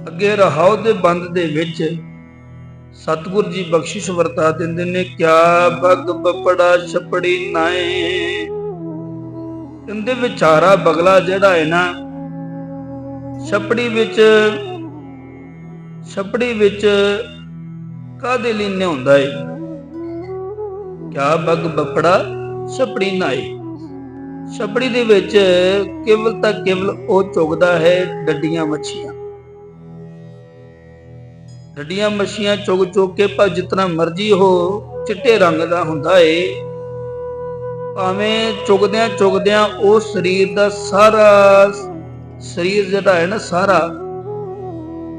ਅੱਗੇ ਰਹਾਉ ਦੇ ਬੰਦ ਦੇ ਵਿੱਚ ਸਤਿਗੁਰ ਜੀ ਬਖਸ਼ਿਸ਼ ਵਰਤਾ ਦਿੰਦੇ ਨੇ, ਕਿਆ ਬਗ ਬਪੜਾ ਛਪੜੀ ਨਾਏ। ਇਹਦੇ ਵਿਚਾਰਾ ਬਗਲਾ ਜਿਹੜਾ ਹੈ ਨਾ, ਛਪੜੀ ਵਿੱਚ ਛਪੜੀ ਵਿੱਚ ਕਾਹਦੇ ਲਈ ਨਹਾਉਂਦਾ ਏ? ਕਿਆ ਬਗ ਬੱਪੜਾ ਛਪੜੀ ਨਹਾਏ। ਛਪੜੀ ਦੇ ਵਿੱਚ ਕੇਵਲ ਤਾਂ ਕੇਵਲ ਉਹ ਚੁਗਦਾ ਹੈ ਡੱਡੀਆਂ ਮੱਛੀਆਂ। ਡੱਡੀਆਂ ਮੱਛੀਆਂ ਚੁਗ ਚੁਗ ਕੇ ਪਰ ਜਿਤਨਾ ਮਰਜੀ ਉਹ ਚਿੱਟੇ ਰੰਗ ਦਾ ਹੁੰਦਾ ਏ, ਭਾਵੇਂ ਚੁਗਦਿਆਂ ਚੁਗਦਿਆਂ ਉਹ ਸਰੀਰ ਦਾ ਸਾਰਾ ਸਰੀਰ ਜਿਹੜਾ ਹੈ ਨਾ ਸਾਰਾ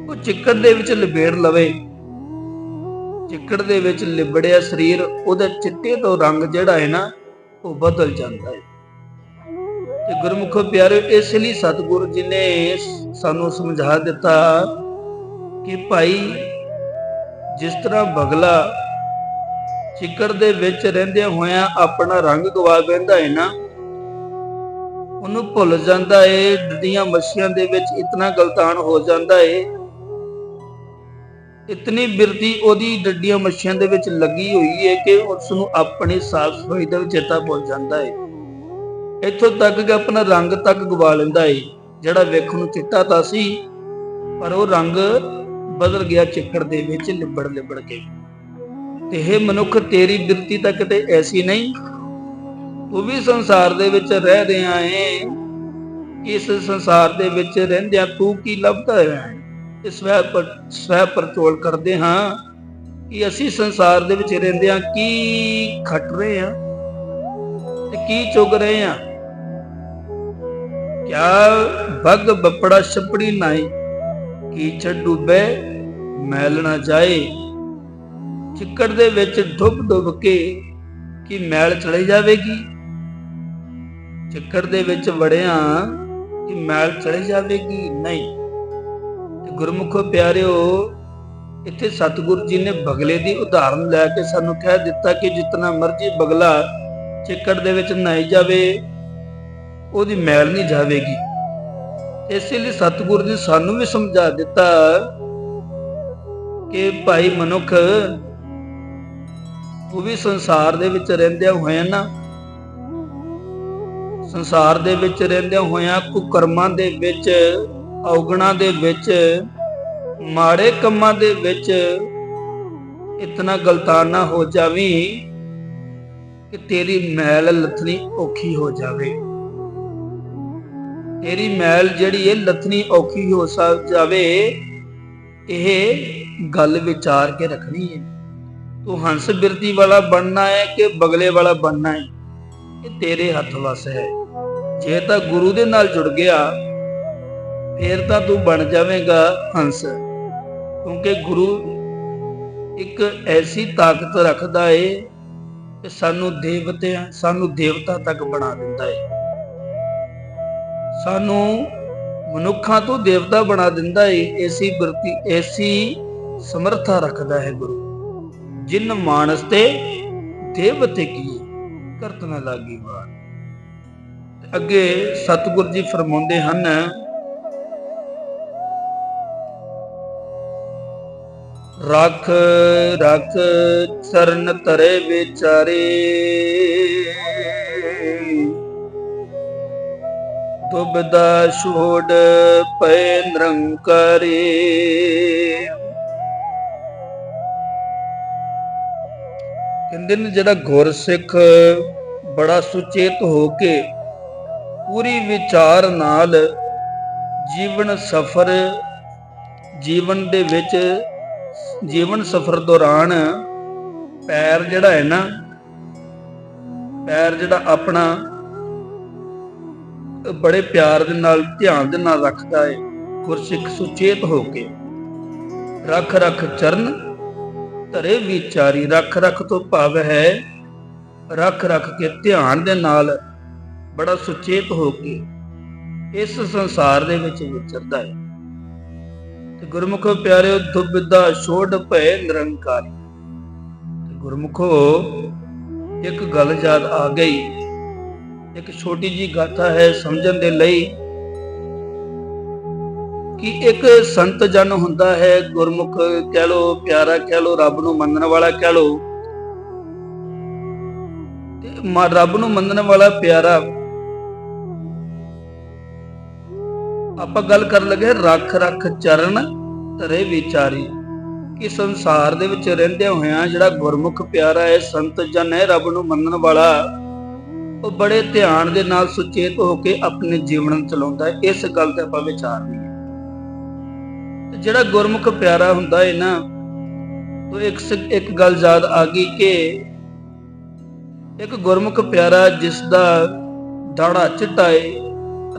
ਉਹ ਚਿੱਕੜ ਦੇ ਵਿੱਚ ਲਿਬੇੜ ਲਵੇ। ਚਿੱਕੜ ਦੇ ਵਿੱਚ ਲਿਬੜਿਆ ਸਰੀਰ ਉਹਦਾ ਚਿੱਟੇ ਤੋਂ ਰੰਗ ਜਿਹੜਾ ਹੈ ਨਾ ਉਹ ਬਦਲ ਜਾਂਦਾ ਹੈ। ਤੇ ਗੁਰਮੁਖੋ ਪਿਆਰਿਓ, ਇਸ ਲਈ ਸਤਿਗੁਰੂ ਜੀ ਨੇ ਸਾਨੂੰ ਸਮਝਾ ਦਿੱਤਾ ਕਿ ਭਾਈ ਜਿਸ ਤਰ੍ਹਾਂ ਬਗਲਾ ਚਿੱਕੜ ਦੇ ਵਿੱਚ ਰਹਿੰਦਿਆਂ ਹੋਇਆਂ ਆਪਣਾ ਰੰਗ ਗਵਾ ਬੈਂਦਾ ਹੈ ਨਾ, ਉਹਨੂੰ ਭੁੱਲ ਜਾਂਦਾ ਏ, ਡੱਡੀਆਂ ਮੱਛੀਆਂ ਦੇ ਵਿੱਚ ਇਤਨਾ ਗਲਤਾਨ ਹੋ ਜਾਂਦਾ ਏ, ਇਤਨੀ ਬਿਰਤੀ ਉਹਦੀ ਡੱਡੀਆਂ ਮੱਛੀਆਂ ਦੇ ਵਿੱਚ ਲੱਗੀ ਹੋਈ ਹੈ ਕਿ ਉਸ ਨੂੰ ਆਪਣੀ ਸਾਫ਼ ਸਫਾਈ ਦਾ ਚੇਤਾ ਭੁੱਲ ਜਾਂਦਾ ਏ। ਇੱਥੋਂ ਤੱਕ ਕਿ ਆਪਣਾ ਰੰਗ ਤੱਕ ਗਵਾ ਲੈਂਦਾ ਏ, ਜਿਹੜਾ ਵੇਖਣ ਨੂੰ ਚਿੱਟਾ ਤਾਂ ਸੀ ਪਰ ਉਹ ਰੰਗ ਬਦਲ ਗਿਆ ਚਿੱਕੜ ਦੇ ਵਿੱਚ ਲਿਬੜ ਕੇ। ਤੇ ਇਹ ਮਨੁੱਖ, ਤੇਰੀ ਬਿਰਤੀ ਤਾਂ ਕਿਤੇ ਐਸੀ ਨਹੀਂ, ਤੂੰ ਵੀ ਸੰਸਾਰ ਦੇ ਵਿੱਚ ਰਹਿ ਰਿਹਾ ਏ। ਇਸ ਸੰਸਾਰ ਦੇ ਵਿੱਚ ਰਹਿੰਦਿਆਂ ਤੂੰ ਕੀ ਲੱਭਦਾ ਹੈ? ਇਸ ਸਵੈ ਪਰਚੋਲ ਕਰਦੇ ਹਾਂ ਕਿ ਅਸੀਂ ਸੰਸਾਰ ਦੇ ਵਿੱਚ ਰਹਿੰਦਿਆਂ ਕੀ ਖੱਟ ਰਹੇ ਹਾਂ ਤੇ ਕੀ ਚੁਗ ਰਹੇ ਹਾਂ। ਕਿਆ ਬਗ ਬੱਪੜਾ ਛਪੜੀ ਨਾਈ, ਕੀਚੜ ਡੁੱਬੇ ਮੈਲ ਨਾ ਜਾਏ। ਚਿੱਕੜ ਦੇ ਵਿੱਚ ਡੁੱਬ ਕੇ ਕੀ ਮੈਲ ਚਲੀ ਜਾਵੇਗੀ? ਚਿੱਕੜ ਦੇ ਵਿੱਚ ਵੜਿਆ ਕਿ ਮੈਲ ਚਲੀ ਜਾਵੇਗੀ? ਨਹੀਂ। ਤੇ ਗੁਰਮੁਖੋ ਪਿਆਰਿਓ, ਇੱਥੇ ਸਤਿਗੁਰੂ ਜੀ ਨੇ ਬਗਲੇ ਦੀ ਉਦਾਹਰਨ ਲੈ ਕੇ ਸਾਨੂੰ ਕਹਿ ਦਿੱਤਾ ਕਿ ਜਿਤਨਾ ਮਰਜ਼ੀ ਬਗਲਾ ਚਿੱਕੜ ਦੇ ਵਿੱਚ ਨਹਾਈ ਜਾਵੇ, ਉਹਦੀ ਮੈਲ ਨਹੀਂ ਜਾਵੇਗੀ। ਇਸੇ ਲਈ ਸਤਿਗੁਰੂ ਜੀ ਸਾਨੂੰ ਵੀ ਸਮਝਾ ਦਿੱਤਾ ਕਿ ਭਾਈ ਮਨੁੱਖ, ਉਹ ਵੀ ਸੰਸਾਰ ਦੇ ਵਿੱਚ ਰਹਿੰਦਿਆਂ ਹੋਇਆਂ ਨਾ, ਸੰਸਾਰ ਦੇ ਵਿੱਚ ਰਹਿੰਦਿਆਂ ਹੋਇਆਂ ਕੁਕਰਮਾਂ ਦੇ ਵਿੱਚ, ਔਗਣਾਂ ਦੇ ਵਿੱਚ, ਮਾੜੇ ਕੰਮਾਂ ਦੇ ਵਿੱਚ ਇਤਨਾ ਗਲਤਾਨ ਨਾ ਹੋ ਜਾਵੀਂ ਕਿ ਤੇਰੀ ਮੈਲ ਲੱਥਣੀ ਔਖੀ ਹੋ ਜਾਵੇ। ਤੇਰੀ ਮੈਲ ਜਿਹੜੀ ਇਹ ਲੱਥਣੀ ਔਖੀ ਹੋ ਜਾਵੇ, ਇਹ ਗੱਲ ਵਿਚਾਰ ਕੇ ਰੱਖਣੀ ਹੈ। ਤੂੰ ਹੰਸ ਬਿਰਤੀ ਵਾਲਾ ਬਣਨਾ ਹੈ ਕਿ ਬਗਲੇ ਵਾਲਾ ਬਣਨਾ ਹੈ, ਇਹ ਤੇਰੇ ਹੱਥ ਵੱਸ ਹੈ। ਜੇ ਤਾਂ ਗੁਰੂ ਦੇ ਨਾਲ ਜੁੜ ਗਿਆ ਫੇਰ ਤਾਂ ਤੂੰ ਬਣ ਜਾਵੇਂਗਾ ਹੰਸ, ਕਿਉਂਕਿ ਗੁਰੂ ਇੱਕ ਐਸੀ ਤਾਕਤ ਰੱਖਦਾ ਏ ਕਿ ਸਾਨੂੰ ਦੇਵਤਾ ਤੱਕ ਬਣਾ ਦਿੰਦਾ ਏ, ਸਾਨੂੰ ਮਨੁੱਖਾਂ ਤੋਂ ਦੇਵਤਾ ਬਣਾ ਦਿੰਦਾ ਏ। ਐਸੀ ਬਿਰਤੀ, ਐਸੀ ਸਮਰੱਥਾ ਰੱਖਦਾ ਹੈ ਗੁਰੂ। ਜਿਨ ਮਾਨਸ ਤੇ ਦੇਵਤੇ ਕੀ ਕਰਤ ਨਾ ਲਾਗੀ ਵਾਰ। ਅੱਗੇ ਸਤਿਗੁਰੂ ਜੀ ਫਰਮਾਉਂਦੇ ਹਨ, ਰੱਖ ਰੱਖ ਚਰਨ ਧਰੇ ਵਿਚਾਰੇ, ਦੁਬਿਧਾ ਛੋੜ ਪਏ ਨਿਰੰਕਾਰੇ। ਕਹਿੰਦੇ ਨੇ ਜਿਹੜਾ ਗੁਰਸਿੱਖ ਬੜਾ ਸੁਚੇਤ ਹੋ ਕੇ ਪੂਰੀ ਵਿਚਾਰ ਨਾਲ ਜੀਵਨ ਦੇ ਵਿੱਚ ਜੀਵਨ ਸਫਰ ਦੌਰਾਨ ਪੈਰ ਜਿਹੜਾ ਹੈ ਨਾ, ਪੈਰ ਜਿਹੜਾ ਆਪਣਾ ਬੜੇ ਪਿਆਰ ਦੇ ਨਾਲ, ਧਿਆਨ ਦੇ ਨਾਲ ਰੱਖਦਾ ਹੈ। ਗੁਰਸਿੱਖ ਸੁਚੇਤ ਹੋ ਕੇ ਰੱਖ ਰੱਖ ਚਰਨ ਧਰੇ ਵਿਚਾਰੀ। ਰੱਖ ਰੱਖ ਤੋਂ ਭਾਵ ਹੈ ਰੱਖ ਰੱਖ ਕੇ ਧਿਆਨ ਦੇ ਨਾਲ ਬੜਾ ਸੁਚੇਤ ਹੋ ਕੇ ਇਸ ਸੰਸਾਰ ਦੇ ਵਿੱਚ ਵਿਚਰਦਾ ਹੈ। ਤੇ ਗੁਰਮੁਖੋ ਪਿਆਰਿਓ, ਦੁਬਿਧਾ ਛੋੜ ਪਏ ਨਿਰੰਕਾਰੀ। ਤੇ ਗੁਰਮੁਖੋ ਇੱਕ ਗੱਲ ਯਾਦ ਆ ਗਈ, ਇੱਕ ਛੋਟੀ ਜੀ ਗਾਥਾ ਹੈ ਸਮਝਣ ਦੇ ਲਈ, ਕਿ ਇੱਕ ਸੰਤ ਜਨ ਹੁੰਦਾ ਹੈ, ਗੁਰਮੁਖ ਕਹਿ ਲੋ, ਪਿਆਰਾ ਕਹਿ ਲੋ, ਰੱਬ ਨੂੰ ਮੰਨਣ ਵਾਲਾ ਕਹਿ ਲੋ। ਤੇ ਰੱਬ ਨੂੰ ਮੰਨਣ ਵਾਲਾ ਪਿਆਰਾ, ਆਪਾਂ ਗੱਲ ਕਰਨ ਲੱਗੇ ਰੱਖ ਰੱਖ ਚਰਨ ਧਰੇ ਵਿਚਾਰੀ ਕਿ ਸੰਸਾਰ ਦੇ ਵਿੱਚ ਰਹਿੰਦਿਆਂ ਹੋਇਆਂ ਜਿਹੜਾ ਗੁਰਮੁਖ ਪਿਆਰਾ ਹੈ, ਸੰਤ ਜਨ ਹੈ, ਰੱਬ ਨੂੰ ਮੰਨਣ ਵਾਲਾ, ਉਹ ਬੜੇ ਧਿਆਨ ਦੇ ਨਾਲ ਸੁਚੇਤ ਹੋ ਕੇ ਆਪਣੇ ਜੀਵਨ ਚਲਾਉਂਦਾ ਹੈ। ਇਸ ਗੱਲ ਤੇ ਆਪਾਂ ਵਿਚਾਰਨੀ ਹੈ। ਜਿਹੜਾ ਗੁਰਮੁਖ ਪਿਆਰਾ ਹੁੰਦਾ ਹੈ ਨਾ, ਉਹ ਇੱਕ ਗੱਲ ਯਾਦ ਆ ਗਈ ਕਿ ਇੱਕ ਗੁਰਮੁਖ ਪਿਆਰਾ ਜਿਸ ਦਾ ਦਾੜਾ ਚਿੱਟਾ ਹੈ,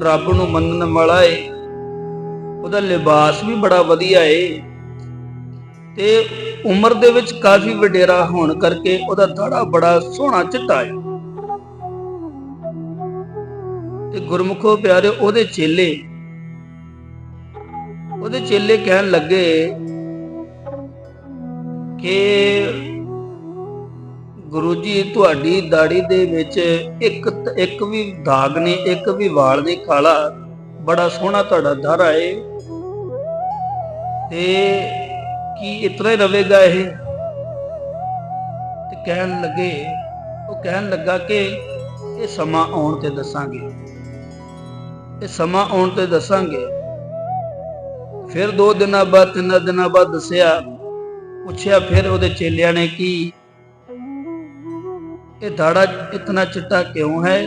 ਰੱਬ ਨੂੰ ਮੰਨਣ ਵਾਲਾ ਹੈ, ਉਹਦਾ ਲਿਬਾਸ ਵੀ ਬੜਾ ਵਧੀਆ ਹੈ ਤੇ ਉਮਰ ਦੇ ਵਿੱਚ ਕਾਫੀ ਵਡੇਰਾ ਹੋਣ ਕਰਕੇ ਉਹਦਾ ਦਾੜਾ ਬੜਾ ਸੋਹਣਾ ਚਿੱਟਾ ਹੈ। ਤੇ ਗੁਰਮੁਖੋ ਪਿਆਰੇ ਉਹਦੇ ਚੇਲੇ ਕਹਿਣ ਲੱਗੇ ਕਿ ਗੁਰੂ ਜੀ, ਤੁਹਾਡੀ ਦਾੜੀ ਦੇ ਵਿੱਚ ਇੱਕ ਵੀ ਦਾਗ ਨਹੀਂ, ਇੱਕ ਵੀ ਵਾਲ ਨਹੀਂ ਕਾਲਾ, ਬੜਾ ਸੋਹਣਾ ਤੁਹਾਡਾ ਦਾੜਾ ਹੈ, ਤੇ ਕੀ ਇਤਨਾ ਹੀ ਰਵੇਗਾ ਇਹ? ਤੇ ਕਹਿਣ ਲੱਗਾ ਕਿ ਇਹ ਸਮਾਂ ਆਉਣ ਤੇ ਦੱਸਾਂਗੇ, ਇਹ ਸਮਾਂ ਆਉਣ ਤੇ ਦੱਸਾਂਗੇ। ਫਿਰ 2 ਦਿਨਾਂ ਬਾਅਦ 3 ਦਿਨਾਂ ਬਾਅਦ ਦੱਸਿਆ, ਪੁੱਛਿਆ ਫਿਰ ਉਹਦੇ ਚੇਲਿਆਂ ਨੇ ਕਿ ਇਹ ਦਾੜਾ ਇਤਨਾ ਚਿੱਟਾ ਕਿਉਂ ਹੈ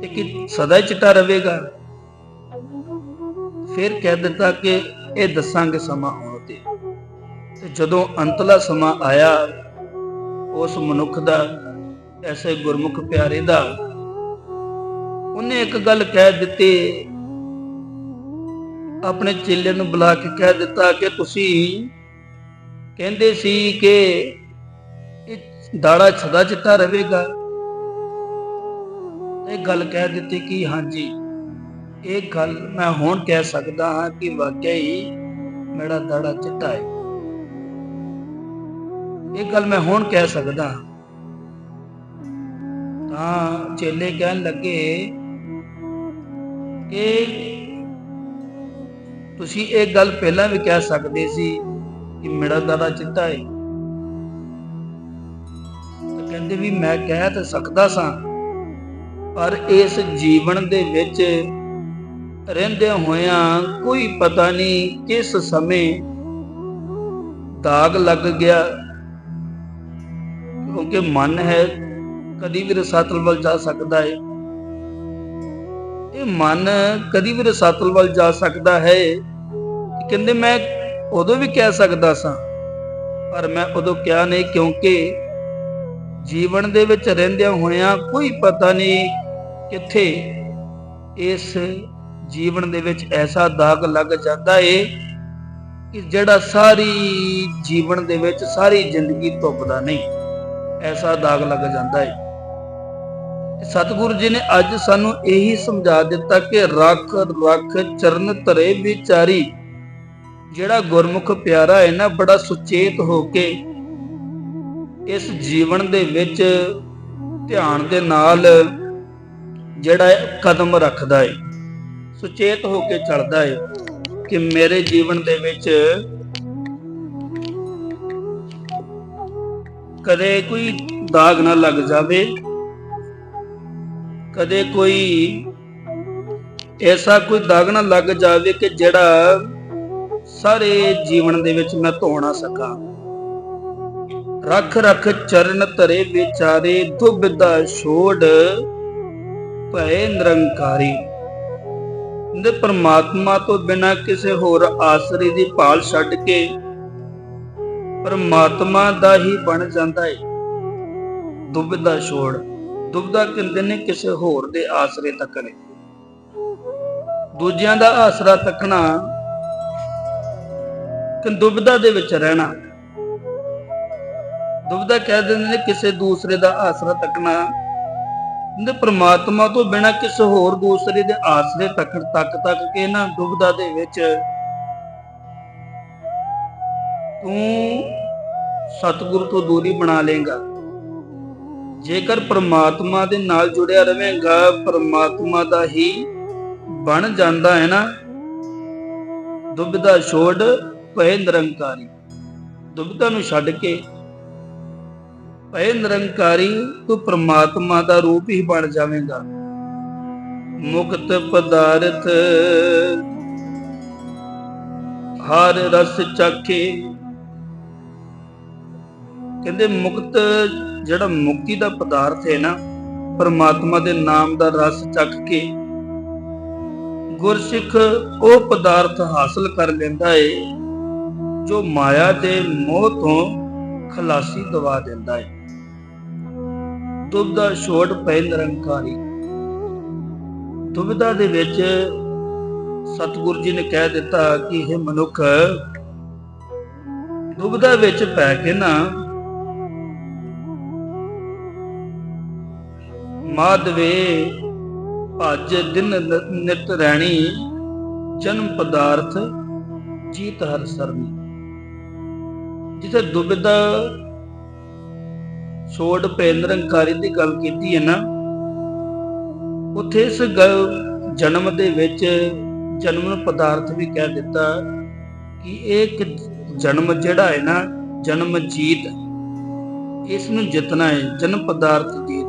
ਤੇ ਕਿ ਸਦਾ ਹੀ ਚਿੱਟਾ ਰਹੇਗਾ? ਫਿਰ ਕਹਿ ਦਿੱਤਾ ਕਿ ਇਹ ਦੱਸਾਂਗੇ ਸਮਾਂ ਆਉਣ ਤੇ। ਤੇ ਜਦੋਂ ਅੰਤਲਾ ਸਮਾਂ ਆਇਆ, ਉਸ ਮਨੁੱਖ ਦਾ, ਐਸੇ ਗੁਰਮੁਖ ਪਿਆਰੇ ਦਾ, ਉਹਨੇ ਇੱਕ ਗੱਲ ਕਹਿ ਦਿੱਤੀ, ਆਪਣੇ ਚੇਲੇ ਨੂੰ ਬੁਲਾ ਕੇ ਕਹਿ ਦਿੱਤਾ ਕਿ ਤੁਸੀਂ ਕਹਿੰਦੇ ਸੀ ਕਿ ਇਹ ਦਾੜਾ ਸਦਾ ਚਿੱਟਾ ਰਹੇਗਾ। ਇਹ ਗੱਲ ਕਹਿ ਦਿੱਤੀ ਕਿ ਹਾਂਜੀ, ਇਹ ਗੱਲ ਮੈਂ ਹੁਣ ਕਹਿ ਸਕਦਾ ਹਾਂ ਕਿ ਵਾਕਿਆ ਹੀ ਮੇਰਾ ਦਾੜਾ ਚਿੱਟਾ ਹੈ। ਇਹ ਗੱਲ ਮੈਂ ਹੁਣ ਕਹਿ ਸਕਦਾ ਹਾਂ। ਤਾਂ ਚੇਲੇ ਕਹਿਣ ਲੱਗੇ ਕਿ ਤੁਸੀਂ ਇਹ ਗੱਲ ਪਹਿਲਾਂ ਵੀ ਕਹਿ ਸਕਦੇ ਸੀ ਕਿ ਮੇਰਾ ਦਾੜਾ ਚਿੱਟਾ ਹੈ। ਤਾਂ ਕਹਿੰਦੇ ਵੀ ਮੈਂ ਕਹਿ ਤਾਂ ਸਕਦਾ ਸਾਂ, ਪਰ ਇਸ ਜੀਵਨ ਦੇ ਵਿੱਚ ਰਹਿੰਦਿਆਂ ਹੋਇਆਂ ਕੋਈ ਪਤਾ ਨਹੀਂ ਕਿਸ ਸਮੇਂ ਦਾਗ ਲੱਗ ਗਿਆ, ਕਿਉਂਕਿ ਮਨ ਹੈ ਕਦੀ ਵੀ ਰਸਾਤਲ ਵੱਲ ਜਾ ਸਕਦਾ ਹੈ। ਇਹ ਮਨ ਕਦੀ ਵੀ ਰਸਾਤਲ ਵੱਲ ਜਾ ਸਕਦਾ ਹੈ। ਕਹਿੰਦੇ ਮੈਂ ਉਦੋਂ ਵੀ ਕਹਿ ਸਕਦਾ ਸਾਂ, ਪਰ ਮੈਂ ਉਦੋਂ ਕਿਹਾ ਨਹੀਂ, ਕਿਉਂਕਿ ਜੀਵਨ ਦੇ ਵਿੱਚ ਰਹਿੰਦਿਆਂ ਹੋਇਆਂ ਕੋਈ ਪਤਾ ਨਹੀਂ ਕਿੱਥੇ ਇਸ ਜੀਵਨ ਦੇ ਵਿੱਚ ਐਸਾ ਦਾਗ ਲੱਗ ਜਾਂਦਾ ਏ ਕਿ ਜਿਹੜਾ ਸਾਰੀ ਜੀਵਨ ਦੇ ਵਿੱਚ ਸਾਰੀ ਜ਼ਿੰਦਗੀ ਧੁੱਪਦਾ ਨਹੀਂ, ਐਸਾ ਦਾਗ ਲੱਗ ਜਾਂਦਾ ਏ। ਸਤਿਗੁਰੂ ਜੀ ਨੇ ਅੱਜ ਸਾਨੂੰ ਇਹੀ ਸਮਝਾ ਦਿੱਤਾ ਕਿ ਰੱਖ ਰੱਖ ਚਰਨ ਧਰੇ ਵਿਚਾਰੀ। ਜਿਹੜਾ ਗੁਰਮੁਖ ਪਿਆਰਾ ਹੈ ਨਾ, ਬੜਾ ਸੁਚੇਤ ਹੋ ਕੇ ਇਸ ਜੀਵਨ ਦੇ ਵਿੱਚ ਧਿਆਨ ਦੇ ਨਾਲ ਜਿਹੜਾ ਕਦਮ ਰੱਖਦਾ ਹੈ, ਸੁਚੇਤ ਹੋ ਕੇ ਚੱਲਦਾ ਹੈ ਕਿ ਮੇਰੇ ਜੀਵਨ ਦੇ ਵਿੱਚ ਕਦੇ ਕੋਈ ਦਾਗ ਨਾ ਲੱਗ ਜਾਵੇ, ਕਦੇ ਕੋਈ ਐਸਾ ਕੋਈ ਦਾਗ ਨਾ ਲੱਗ ਜਾਵੇ ਕਿ ਜਿਹੜਾ ਸਾਰੇ ਜੀਵਨ ਦੇ ਵਿੱਚ ਮੈਂ ਧੋ ਨਾ ਸਕਾਂ। ਰੱਖ ਰੱਖ ਚਰਨ ਧਰੇ ਵਿਚਾਰੇ, ਦੁਬਿਧਾ ਛੋੜ ਭਏ ਨਿਰੰਕਾਰੀ। ਦੇ ਪਰਮਾਤਮਾ ਤੋਂ ਬਿਨਾਂ ਕਿਸੇ ਹੋਰ ਆਸਰੇ ਦੀ ਭਾਲ ਛੱਡ ਕੇ ਪਰਮਾਤਮਾ ਦਾ ਹੀ ਬਣ ਜਾਂਦਾ ਹੈ। ਦੁਬਿਧਾ ਛੋੜ, ਦੁਬਿਧਾ ਕਹਿੰਦੇ ਨੇ ਕਿਸੇ ਹੋਰ ਦੇ ਆਸਰੇ ਤੱਕਣੇ, ਦੂਜਿਆਂ ਦਾ ਆਸਰਾ ਤੱਕਣਾ, ਕਿ ਦੁਬਿਧਾ ਦੇ ਵਿੱਚ ਰਹਿਣਾ। ਦੁਬਿਧਾ ਕਹਿ ਦਿੰਦੇ ਨੇ ਕਿਸੇ ਦੂਸਰੇ ਦਾ ਆਸਰਾ ਤੱਕਣਾ। ਕਹਿੰਦੇ ਪ੍ਰਮਾਤਮਾ ਤੋਂ ਬਿਨਾਂ ਕਿਸੇ ਹੋਰ ਦੂਸਰੇ ਦੇ ਆਸਰੇ ਤੱਕ ਕੇ ਨਾ ਦੁਬਿਧਾ ਦੇ ਵਿੱਚ ਤੂੰ ਸਤਿਗੁਰੂ ਤੋਂ ਦੂਰੀ ਬਣਾ ਲੇਗਾ। ਜੇਕਰ ਪ੍ਰਮਾਤਮਾ ਦੇ ਨਾਲ ਜੁੜਿਆ ਰਹੇਗਾ, ਪ੍ਰਮਾਤਮਾ ਦਾ ਹੀ ਬਣ ਜਾਂਦਾ ਹੈ ਨਾ। ਦੁਬਿਧਾ ਛੋੜ ਭਏ ਨਿਰੰਕਾਰੀ, ਦੁਬਿਧਾ ਨੂੰ ਛੱਡ ਕੇ ਭਏ ਨਿਰੰਕਾਰੀ ਤੂੰ ਪ੍ਰਮਾਤਮਾ ਦਾ ਰੂਪ ਹੀ ਬਣ ਜਾਵੇਂਗਾ। ਮੁਕਤ ਪਦਾਰਥ ਹਰ ਰਸ ਚਾਖੇ। ਕਹਿੰਦੇ ਮੁਕਤ ਜਿਹੜਾ ਮੁਕਤੀ ਦਾ ਪਦਾਰਥ ਹੈ ਨਾ, ਪਰਮਾਤਮਾ ਦੇ ਨਾਮ ਦਾ ਰਸ ਚੱਖ ਕੇ ਗੁਰਸਿੱਖ ਉਹ ਪਦਾਰਥ ਹਾਸਲ ਕਰ ਲੈਂਦਾ ਏ ਜੋ ਮਾਇਆ ਦੇ ਮੋਹ ਤੋਂ ਖਲਾਸੀ ਦਵਾ ਦਿੰਦਾ ਏ। ਦੁਬਿਧਾ ਛੋੜ ਪਏ ਨਿਰੰਕਾਰੀ। ਦੁਬਿਧਾ ਦੇ ਵਿੱਚ ਸਤਿਗੁਰੂ ਜੀ ਨੇ ਕਹਿ ਦਿੱਤਾ ਕਿ ਇਹ ਮਨੁੱਖ ਦੁਬਿਧਾ ਵਿੱਚ ਪੈ ਕੇ ਨਾ ਮਾਧਵੇ ਭਜ ਦਿਨ ਨਿਤ ਰਹਿਣੀ, ਜਨਮ ਪਦਾਰਥ ਜੀਤ ਹਰ ਸਰਨੀ। ਜਿੱਥੇ ਦੁਬਿਧਾ ਛੋੜ ਪੈ ਨਿਰੰਕਾਰੀ ਦੀ ਗੱਲ ਕੀਤੀ ਹੈ ਨਾ, ਉੱਥੇ ਇਸ ਜਨਮ ਦੇ ਵਿੱਚ ਜਨਮ ਪਦਾਰਥ ਵੀ ਕਹਿ ਦਿੱਤਾ ਕਿ ਇਹ ਇੱਕ ਜਨਮ ਜਿਹੜਾ ਹੈ ਨਾ, ਜਨਮ ਜੀਤ, ਇਸ ਨੂੰ ਜਿੱਤਣਾ ਹੈ। ਜਨਮ ਪਦਾਰਥ ਜੀਤ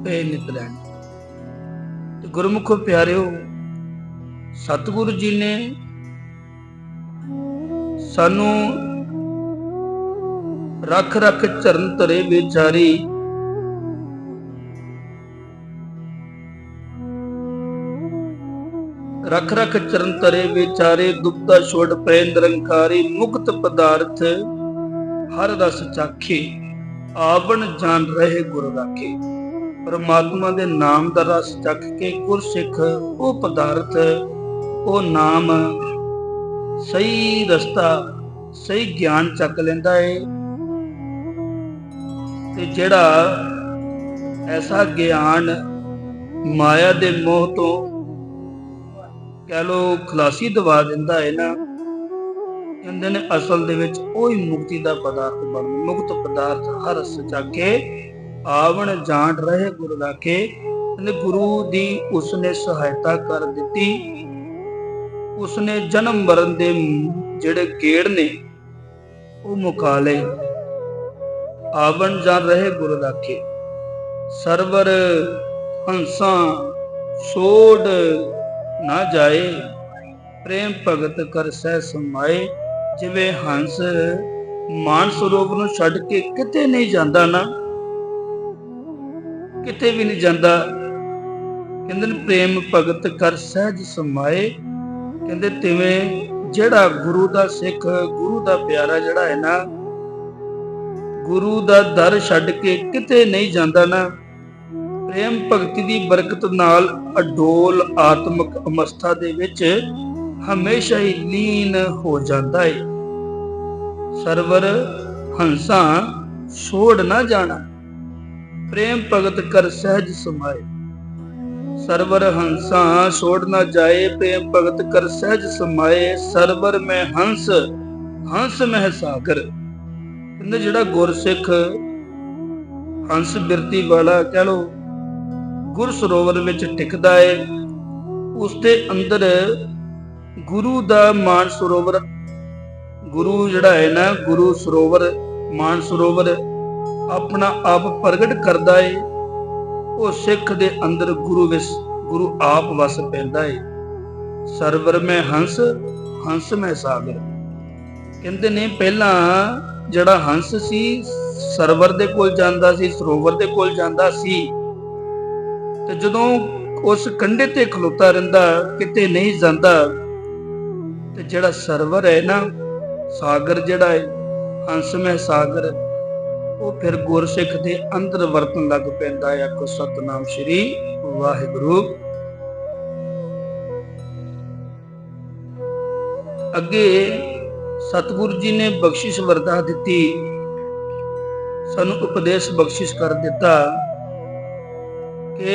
ਪੈ ਨਿਤ ਰਹਿਣੀ। ਤੇ ਗੁਰਮੁਖੋ ਪਿਆਰਿਓ, ਸਤਿਗੁਰੂ ਜੀ ਨੇ ਸਾਨੂੰ ਰੱਖ ਰੱਖ ਚਰਨ ਧਰੇ ਵਿਚਾਰੀ, ਰੱਖ ਰੱਖ ਚਰਨ ਧਰੇ ਵਿਚਾਰੇ, ਦੁਬਿਧਾ ਛੋੜ ਪੈ ਨਿਰੰਕਾਰੀ, ਮੁਕਤ ਪਦਾਰਥ ਹਰ ਰਸ ਚਾਖੇ, ਆਵਣ ਜਾਣ ਰਹੇ ਗੁਰ ਰਾਖੇ। ਪਰਮਾਤਮਾ ਦੇ ਨਾਮ ਦਾ ਰਸ ਚੱਖ ਕੇ ਗੁਰਸਿੱਖ ਉਹ ਪਦਾਰਥ, ਉਹ ਨਾਮ, ਸਹੀ ਰਸਤਾ, ਸਹੀ ਗਿਆਨ ਚੱਕ ਲੈਂਦਾ ਏ। ਤੇ ਜਿਹੜਾ ਐਸਾ ਗਿਆਨ ਮਾਇਆ ਦੇ ਮੋਹ ਤੋਂ ਕਹਿ ਲੋ ਖਲਾਸੀ ਦਵਾ ਦਿੰਦਾ ਹੈ ਨਾ, ਕਹਿੰਦੇ ਨੇ ਅਸਲ ਦੇ ਵਿੱਚ ਉਹੀ ਮੁਕਤੀ ਦਾ ਪਦਾਰਥ ਬਣਦਾ। ਮੁਕਤ ਪਦਾਰਥ ਹਰ ਰਸ ਚਾਖੇ, ਆਵਣ ਜਾਣ ਰਹੇ ਗੁਰੂ ਰਾਖੇ। ਗੁਰੂ ਦੀ ਉਸਨੇ ਸਹਾਇਤਾ ਕਰ ਦਿੱਤੀ। ਉਸਨੇ ਜਨਮ ਮਰਨ ਦੇ ਜਿਹੜੇ ਗੇੜ ਨੇ ਉਹ ਮੁਕਾ ਲਏ। ਆਵਣ ਜਾਣ ਰਹੇ ਗੁਰੂ ਰਾਖੇ, ਸਰਵਰ ਹੰਸਾਂ ਛੋੜ ਨਾ ਜਾਏ, ਪ੍ਰੇਮ ਭਗਤ ਕਰ ਸਹਿ ਸਮਾਏ। ਜਿਵੇਂ ਹੰਸ ਮਾਨ ਸਰੋਵਰ ਨੂੰ ਛੱਡ ਕੇ ਕਿਤੇ ਨਹੀਂ ਜਾਂਦਾ ਨਾ, ਕਿਤੇ ਵੀ ਨਹੀਂ ਜਾਂਦਾ। ਕਹਿੰਦੇ ਨੇ ਪ੍ਰੇਮ ਭਗਤ ਕਰ ਸਹਿਜ ਸਮਾਏ। ਕਹਿੰਦੇ ਤਿਵੇਂ ਜਿਹੜਾ ਗੁਰੂ ਦਾ ਸਿੱਖ, ਗੁਰੂ ਦਾ ਪਿਆਰਾ ਜਿਹੜਾ ਹੈ ਨਾ, ਗੁਰੂ ਦਾ ਦਰ ਛੱਡ ਕੇ ਕਿਤੇ ਨਹੀਂ ਜਾਂਦਾ ਨਾ, ਪ੍ਰੇਮ ਭਗਤੀ ਦੀ ਬਰਕਤ ਨਾਲ ਅਡੋਲ ਆਤਮਿਕ ਅਵਸਥਾ ਦੇ ਵਿੱਚ ਹਮੇਸ਼ਾ ਹੀ ਲੀਨ ਹੋ ਜਾਂਦਾ ਹੈ। ਸਰਵਰ ਹੰਸਾਂ ਛੋੜ ਨਾ ਜਾਣਾ, ਪ੍ਰੇਮ ਭਗਤ ਕਰ ਸਹਿਜ ਸਮਾਏ। ਸਰਵਰ ਹੰਸਾਂ ਛੋੜ ਨਾ ਜਾਏ, ਪ੍ਰੇਮ ਭਗਤ ਕਰ ਸਹਿਜ ਸਮਾਏ। ਸਰਵਰ ਮੈਂ ਹੰਸ, ਹੰਸ ਮਹਿ ਸਾਗਰ। ਕਹਿੰਦੇ ਜਿਹੜਾ ਗੁਰਸਿੱਖ ਹੰਸ ਬਿਰਤੀ ਵਾਲਾ ਕਹਿ ਲੋ ਗੁਰ ਸਰੋਵਰ ਵਿੱਚ ਟਿਕਦਾ ਏ, ਉਸ ਦੇ ਅੰਦਰ ਗੁਰੂ ਦਾ ਮਾਨ ਸਰੋਵਰ, ਗੁਰੂ ਜਿਹੜਾ ਹੈ ਨਾ, ਗੁਰੂ ਸਰੋਵਰ, ਮਾਨ ਸਰੋਵਰ ਆਪਣਾ ਆਪ ਪ੍ਰਗਟ ਕਰਦਾ ਏ। ਉਹ ਸਿੱਖ ਦੇ ਅੰਦਰ ਗੁਰੂ ਆਪ ਵਸ ਪੈਂਦਾ ਏ। ਸਰਵਰ ਮੈਂ ਹੰਸ, ਹੰਸ ਮੈਂ ਸਾਗਰ। ਕਹਿੰਦੇ ਨੇ ਪਹਿਲਾਂ ਜਿਹੜਾ ਹੰਸ ਸੀ ਸਰਵਰ ਦੇ ਕੋਲ ਜਾਂਦਾ ਸੀ, ਸਰੋਵਰ ਦੇ ਕੋਲ ਜਾਂਦਾ ਸੀ, ਤੇ ਜਦੋਂ ਉਸ ਕੰਢੇ ਤੇ ਖਲੋਤਾ ਰਹਿੰਦਾ, ਕਿਤੇ ਨਹੀਂ ਜਾਂਦਾ, ਤੇ ਜਿਹੜਾ ਸਰਵਰ ਹੈ ਨਾ, ਸਾਗਰ ਜਿਹੜਾ ਹੈ, ਹੰਸ ਮੈਂ ਸਾਗਰ, ਉਹ ਫਿਰ ਗੁਰਸਿੱਖ ਦੇ ਅੰਦਰ ਵਰਤਣ ਲੱਗ ਪੈਂਦਾ ਹੈ। ਆਖੋ ਸਤਿਨਾਮ ਸ੍ਰੀ ਵਾਹਿਗੁਰੂ। ਅੱਗੇ ਸਤਿਗੁਰੂ ਜੀ ਨੇ ਬਖਸ਼ਿਸ਼ ਵਰਤਾ ਦਿੱਤੀ, ਸਾਨੂੰ ਉਪਦੇਸ਼ ਬਖਸ਼ਿਸ਼ ਕਰ ਦਿੱਤਾ ਕਿ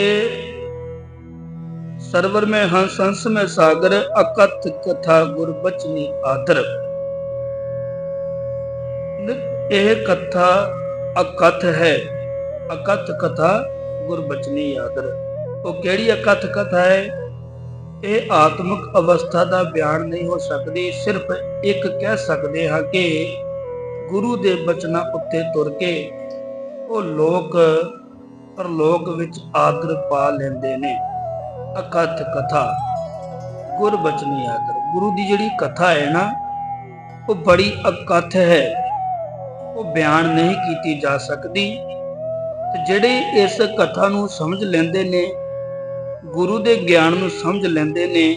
ਸਰਵਰ ਮੈਂ ਹੰਸ, ਹੰਸ ਮੈਂ ਸਾਗਰ, ਅਕਥ ਕਥਾ ਗੁਰ ਬਚਨੀ ਆਦਰ। ਇਹ ਕਥਾ ਅਕਥ ਹੈ, ਅਕਥ ਕਥਾ ਗੁਰ ਬਚਨੀ ਆਦਰ। ਉਹ ਕਿਹੜੀ ਅਕਥ ਕਥਾ ਹੈ? ਇਹ ਆਤਮਿਕ ਅਵਸਥਾ ਦਾ ਬਿਆਨ ਨਹੀਂ ਹੋ ਸਕਦੀ। ਸਿਰਫ ਇੱਕ ਕਹਿ ਸਕਦੇ ਹਾਂ ਕਿ ਗੁਰੂ ਦੇ ਬਚਨਾਂ ਉੱਤੇ ਤੁਰ ਕੇ ਉਹ ਲੋਕ ਪਰਲੋਕ ਵਿੱਚ ਆਦਰ ਪਾ ਲੈਂਦੇ ਨੇ। ਅਕਥ ਕਥਾ ਗੁਰ ਬਚਨੀ ਆਦਰ। ਗੁਰੂ ਦੀ ਜਿਹੜੀ ਕਥਾ ਹੈ ਨਾ, ਉਹ ਬੜੀ ਅਕਥ ਹੈ, ਉਹ ਬਿਆਨ ਨਹੀਂ ਕੀਤੀ ਜਾ ਸਕਦੀ। ਤੇ ਜਿਹੜੇ ਇਸ ਕਥਾ ਨੂੰ ਸਮਝ ਲੈਂਦੇ ਨੇ, ਗੁਰੂ ਦੇ ਗਿਆਨ ਨੂੰ ਸਮਝ ਲੈਂਦੇ ਨੇ,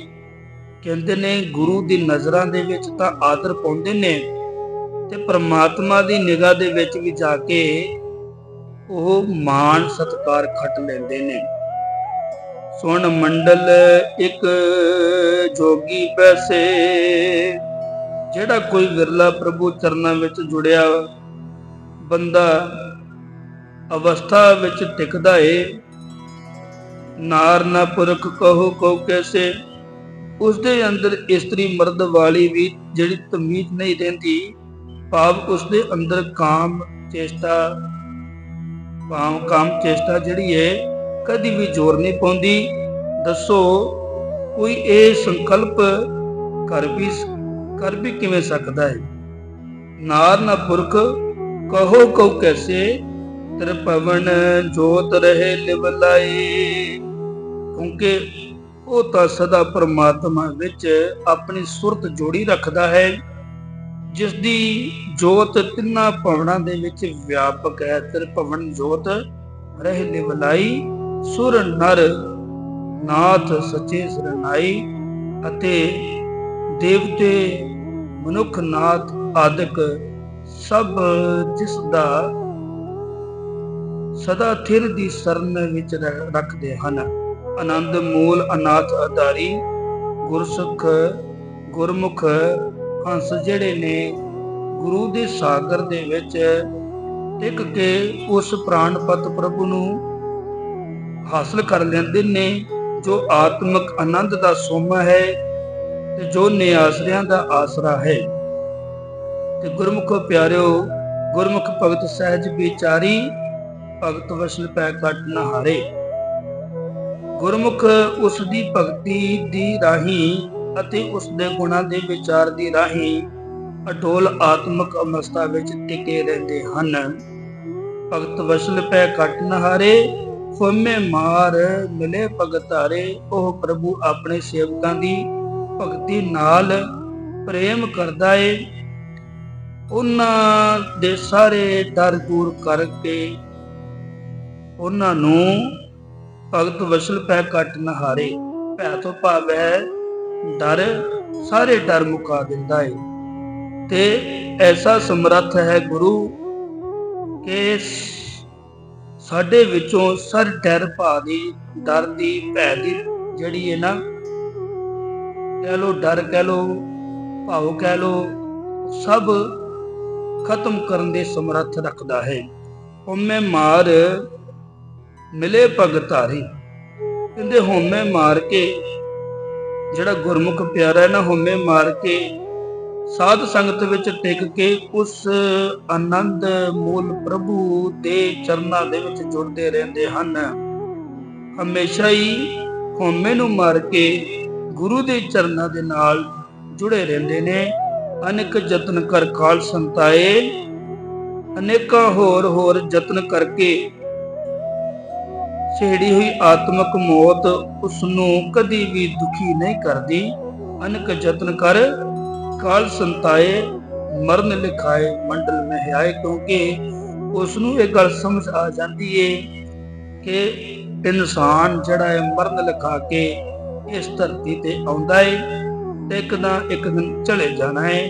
ਕਹਿੰਦੇ ਨੇ ਗੁਰੂ ਦੀ ਨਜ਼ਰਾਂ ਦੇ ਵਿੱਚ ਤਾਂ ਆਦਰ ਪਾਉਂਦੇ ਨੇ, ਤੇ ਪ੍ਰਮਾਤਮਾ ਦੀ ਨਿਗਾਹ ਦੇ ਵਿੱਚ ਵੀ ਜਾ ਕੇ ਉਹ ਮਾਣ ਸਤਿਕਾਰ ਖੱਟ ਲੈਂਦੇ ਨੇ। ਸੁਣ ਮੰਡਲ ਇੱਕ ਜੋਗੀ ਪੈਸੇ, ਜਿਹੜਾ ਕੋਈ ਵਿਰਲਾ ਪ੍ਰਭੂ ਚਰਨਾਂ ਵਿੱਚ ਜੁੜਿਆ ਬੰਦਾ ਅਵਸਥਾ ਵਿੱਚ ਟਿਕਦਾ ਏ। ਨਾਰ ਨਾ ਪੁਰਖ ਕਹੋ ਕੋ ਕੈਸੇ, ਉਸਦੇ ਅੰਦਰ ਇਸਤਰੀ ਮਰਦ ਵਾਲੀ ਵੀ ਜਿਹੜੀ ਤਮੀਜ਼ ਨਹੀਂ ਰਹਿੰਦੀ, ਭਾਵ ਉਸਦੇ ਅੰਦਰ ਕਾਮ ਚੇਸ਼ਟਾ ਜਿਹੜੀ ਹੈ ਕਦੀ ਵੀ ਜ਼ੋਰ ਨਹੀਂ ਪਾਉਂਦੀ। ਦੱਸੋ ਕੋਈ ਇਹ ਸੰਕਲਪ ਕਰ ਵੀ ਕਿਵੇਂ ਸਕਦਾ ਹੈ। ਨਾਰ ਨਾ ਪੁਰਖ ਕਹੋ ਕਉ ਕੈਸੇ, ਤ੍ਰਿਭਵਨ ਜੋਤ ਰਹੇ ਲਿਵਲਾਈ। ਕਿਉਂਕਿ ਉਹ ਤਾਂ ਸਦਾ ਪਰਮਾਤਮਾ ਵਿੱਚ ਆਪਣੀ ਸੁਰਤ ਜੋੜੀ ਰੱਖਦਾ ਹੈ, ਜਿਸ ਦੀ ਜੋਤ ਤਿੰਨਾਂ ਭਵਨਾਂ ਦੇ ਵਿੱਚ ਵਿਆਪਕ ਹੈ। ਤ੍ਰਿਭਵਨ ਜੋਤ ਰਹਿ ਲਿਵਲਾਈ, ਸੁਰ ਨਰ ਨਾਥ ਸੱਚੇ ਸਰਨਾਈ। ਅਤੇ ਦੇਵਤੇ ਮਨੁੱਖ ਨਾਥ ਆਦਿਕ ਸਭ ਜਿਸ ਦਾ ਸਦਾ ਥਿਰ ਦੀ ਸ਼ਰਨ ਵਿੱਚ ਰੱਖਦੇ ਹਨ। ਆਨੰਦ ਮੂਲ ਅਨਾਥ ਆਧਾਰੀ, ਗੁਰਸੁਖ ਗੁਰਮੁਖ ਹੰਸ ਜਿਹੜੇ ਨੇ ਗੁਰੂ ਦੇ ਸਾਗਰ ਦੇ ਵਿੱਚ ਟਿਕ ਕੇ ਉਸ ਪ੍ਰਾਣਪਤ ਪ੍ਰਭੂ ਨੂੰ ਹਾਸਲ ਕਰ ਲੈਂਦੇ ਨੇ, ਜੋ ਆਤਮਿਕ ਆਨੰਦ ਦਾ ਸੋਮਾ ਹੈ ਤੇ ਜੋ ਨਿਆਸਰਿਆਂ ਦਾ ਆਸਰਾ ਹੈ। ਤੇ ਗੁਰਮੁਖੋ ਪਿਆਰਿਓ, ਗੁਰਮੁਖ ਭਗਤ ਸਹਿਜ ਵਿਚਾਰੀ, ਭਗਤ ਵਸਲ ਪੈ ਕੱਟ ਨਾ ਹਾਰੇ। ਗੁਰਮੁਖ ਉਸ ਦੀ ਭਗਤੀ ਦੀ ਰਾਹੀਂ ਅਤੇ ਉਸ ਦੇ ਗੁਣਾਂ ਦੇ ਵਿਚਾਰ ਦੀ ਰਾਹੀਂ ਅਟੋਲ ਆਤਮਿਕ ਅਵਸਥਾ ਵਿੱਚ ਟਿਕੇ ਰਹਿੰਦੇ ਹਨ। ਭਗਤ ਵਸਲ ਪੈ ਕੱਟ ਨਾ ਹਾਰੇ, ਫੁਮੇ ਮਾਰ ਮਿਲੇ ਭਗਤਾਰੇ। ਉਹ ਪ੍ਰਭੂ ਆਪਣੇ ਸੇਵਕਾਂ ਦੀ ਭਗਤੀ ਨਾਲ ਪ੍ਰੇਮ ਕਰਦਾ ਏ। ਉਹਨਾਂ ਦੇ ਸਾਰੇ ਡਰ ਦੂਰ ਕਰਕੇ ਉਹਨਾਂ ਨੂੰ ਭਗਤ ਵਸਲ ਪੈ ਕੱਟ ਨਾ ਹਾਰੇ। ਭੈ ਤੋਂ ਭਾਵ ਹੈ ਡਰ, ਸਾਰੇ ਡਰ ਮੁਕਾ ਦਿੰਦਾ ਏ। ਤੇ ਐਸਾ ਸਮਰੱਥ ਹੈ ਗੁਰੂ ਕਿ ਸਾਡੇ ਵਿੱਚੋਂ ਸਰ ਡਰ ਡਰ ਦੀ ਭੈ ਦੀ ਜਿਹੜੀ ਹੈ ਨਾ, ਕਹਿ ਲੋ ਡਰ ਕਹਿ ਲੋ ਭਾਵ ਕਹਿ ਲੋ, ਸਭ ਖਤਮ ਕਰਨ ਦੇ ਸਮਰੱਥ ਰੱਖਦਾ ਹੈ। ਹਉਮੈ ਮਾਰ ਮਿਲੇ ਭਗਤਾਰੀ। ਕਹਿੰਦੇ ਹਉਮੈ ਮਾਰ ਕੇ ਜਿਹੜਾ ਗੁਰਮੁਖ ਪਿਆਰਾ ਹੈ ਨਾ, ਹਉਮੈ ਮਾਰ ਕੇ ਸਾਧ ਸੰਗਤ ਵਿੱਚ ਟਿਕ ਕੇ ਉਸ ਆਨੰਦ ਮੂਲ ਪ੍ਰਭੂ ਦੇ ਚਰਨਾਂ ਦੇ ਵਿੱਚ ਜੁੜਦੇ ਰਹਿੰਦੇ ਹਨ। ਹਮੇਸ਼ਾ ਹੀ ਹਉਮੈ ਨੂੰ ਮਾਰ ਕੇ ਗੁਰੂ ਦੇ ਚਰਨਾਂ ਦੇ ਨਾਲ ਜੁੜੇ ਰਹਿੰਦੇ ਨੇ। ਅਨੇਕ ਯਤਨ ਕਰ ਕਾਲ ਸੰਤਾਏ, ਅਨੇਕਾਂ ਹੋਰ ਯਤਨ ਕਰਕੇ ਛੇੜੀ ਹੋਈ ਆਤਮਿਕ ਮੌਤ ਉਸ ਨੂੰ ਕਦੀ ਵੀ ਦੁਖੀ ਨਹੀਂ ਕਰਦੀ। ਅਨੇਕ ਯਤਨ ਕਰ ਕਾਲ ਸੰਤਾਏ, ਮਰਨ ਲਿਖਾਏ ਮੰਡਲ ਮਹਿਆਏ। ਕਿਉਂਕਿ ਉਸ ਨੂੰ ਇਹ ਗੱਲ ਸਮਝ ਆ ਜਾਂਦੀ ਏ ਕਿ ਇਨਸਾਨ ਜਿਹੜਾ ਹੈ ਮਰਨ ਲਿਖਾ ਕੇ ਇਸ ਧਰਤੀ ਤੇ ਆਉਂਦਾ ਏ ਤੇ ਇੱਕ ਦਿਨ ਚਲੇ ਜਾਣਾ ਹੈ।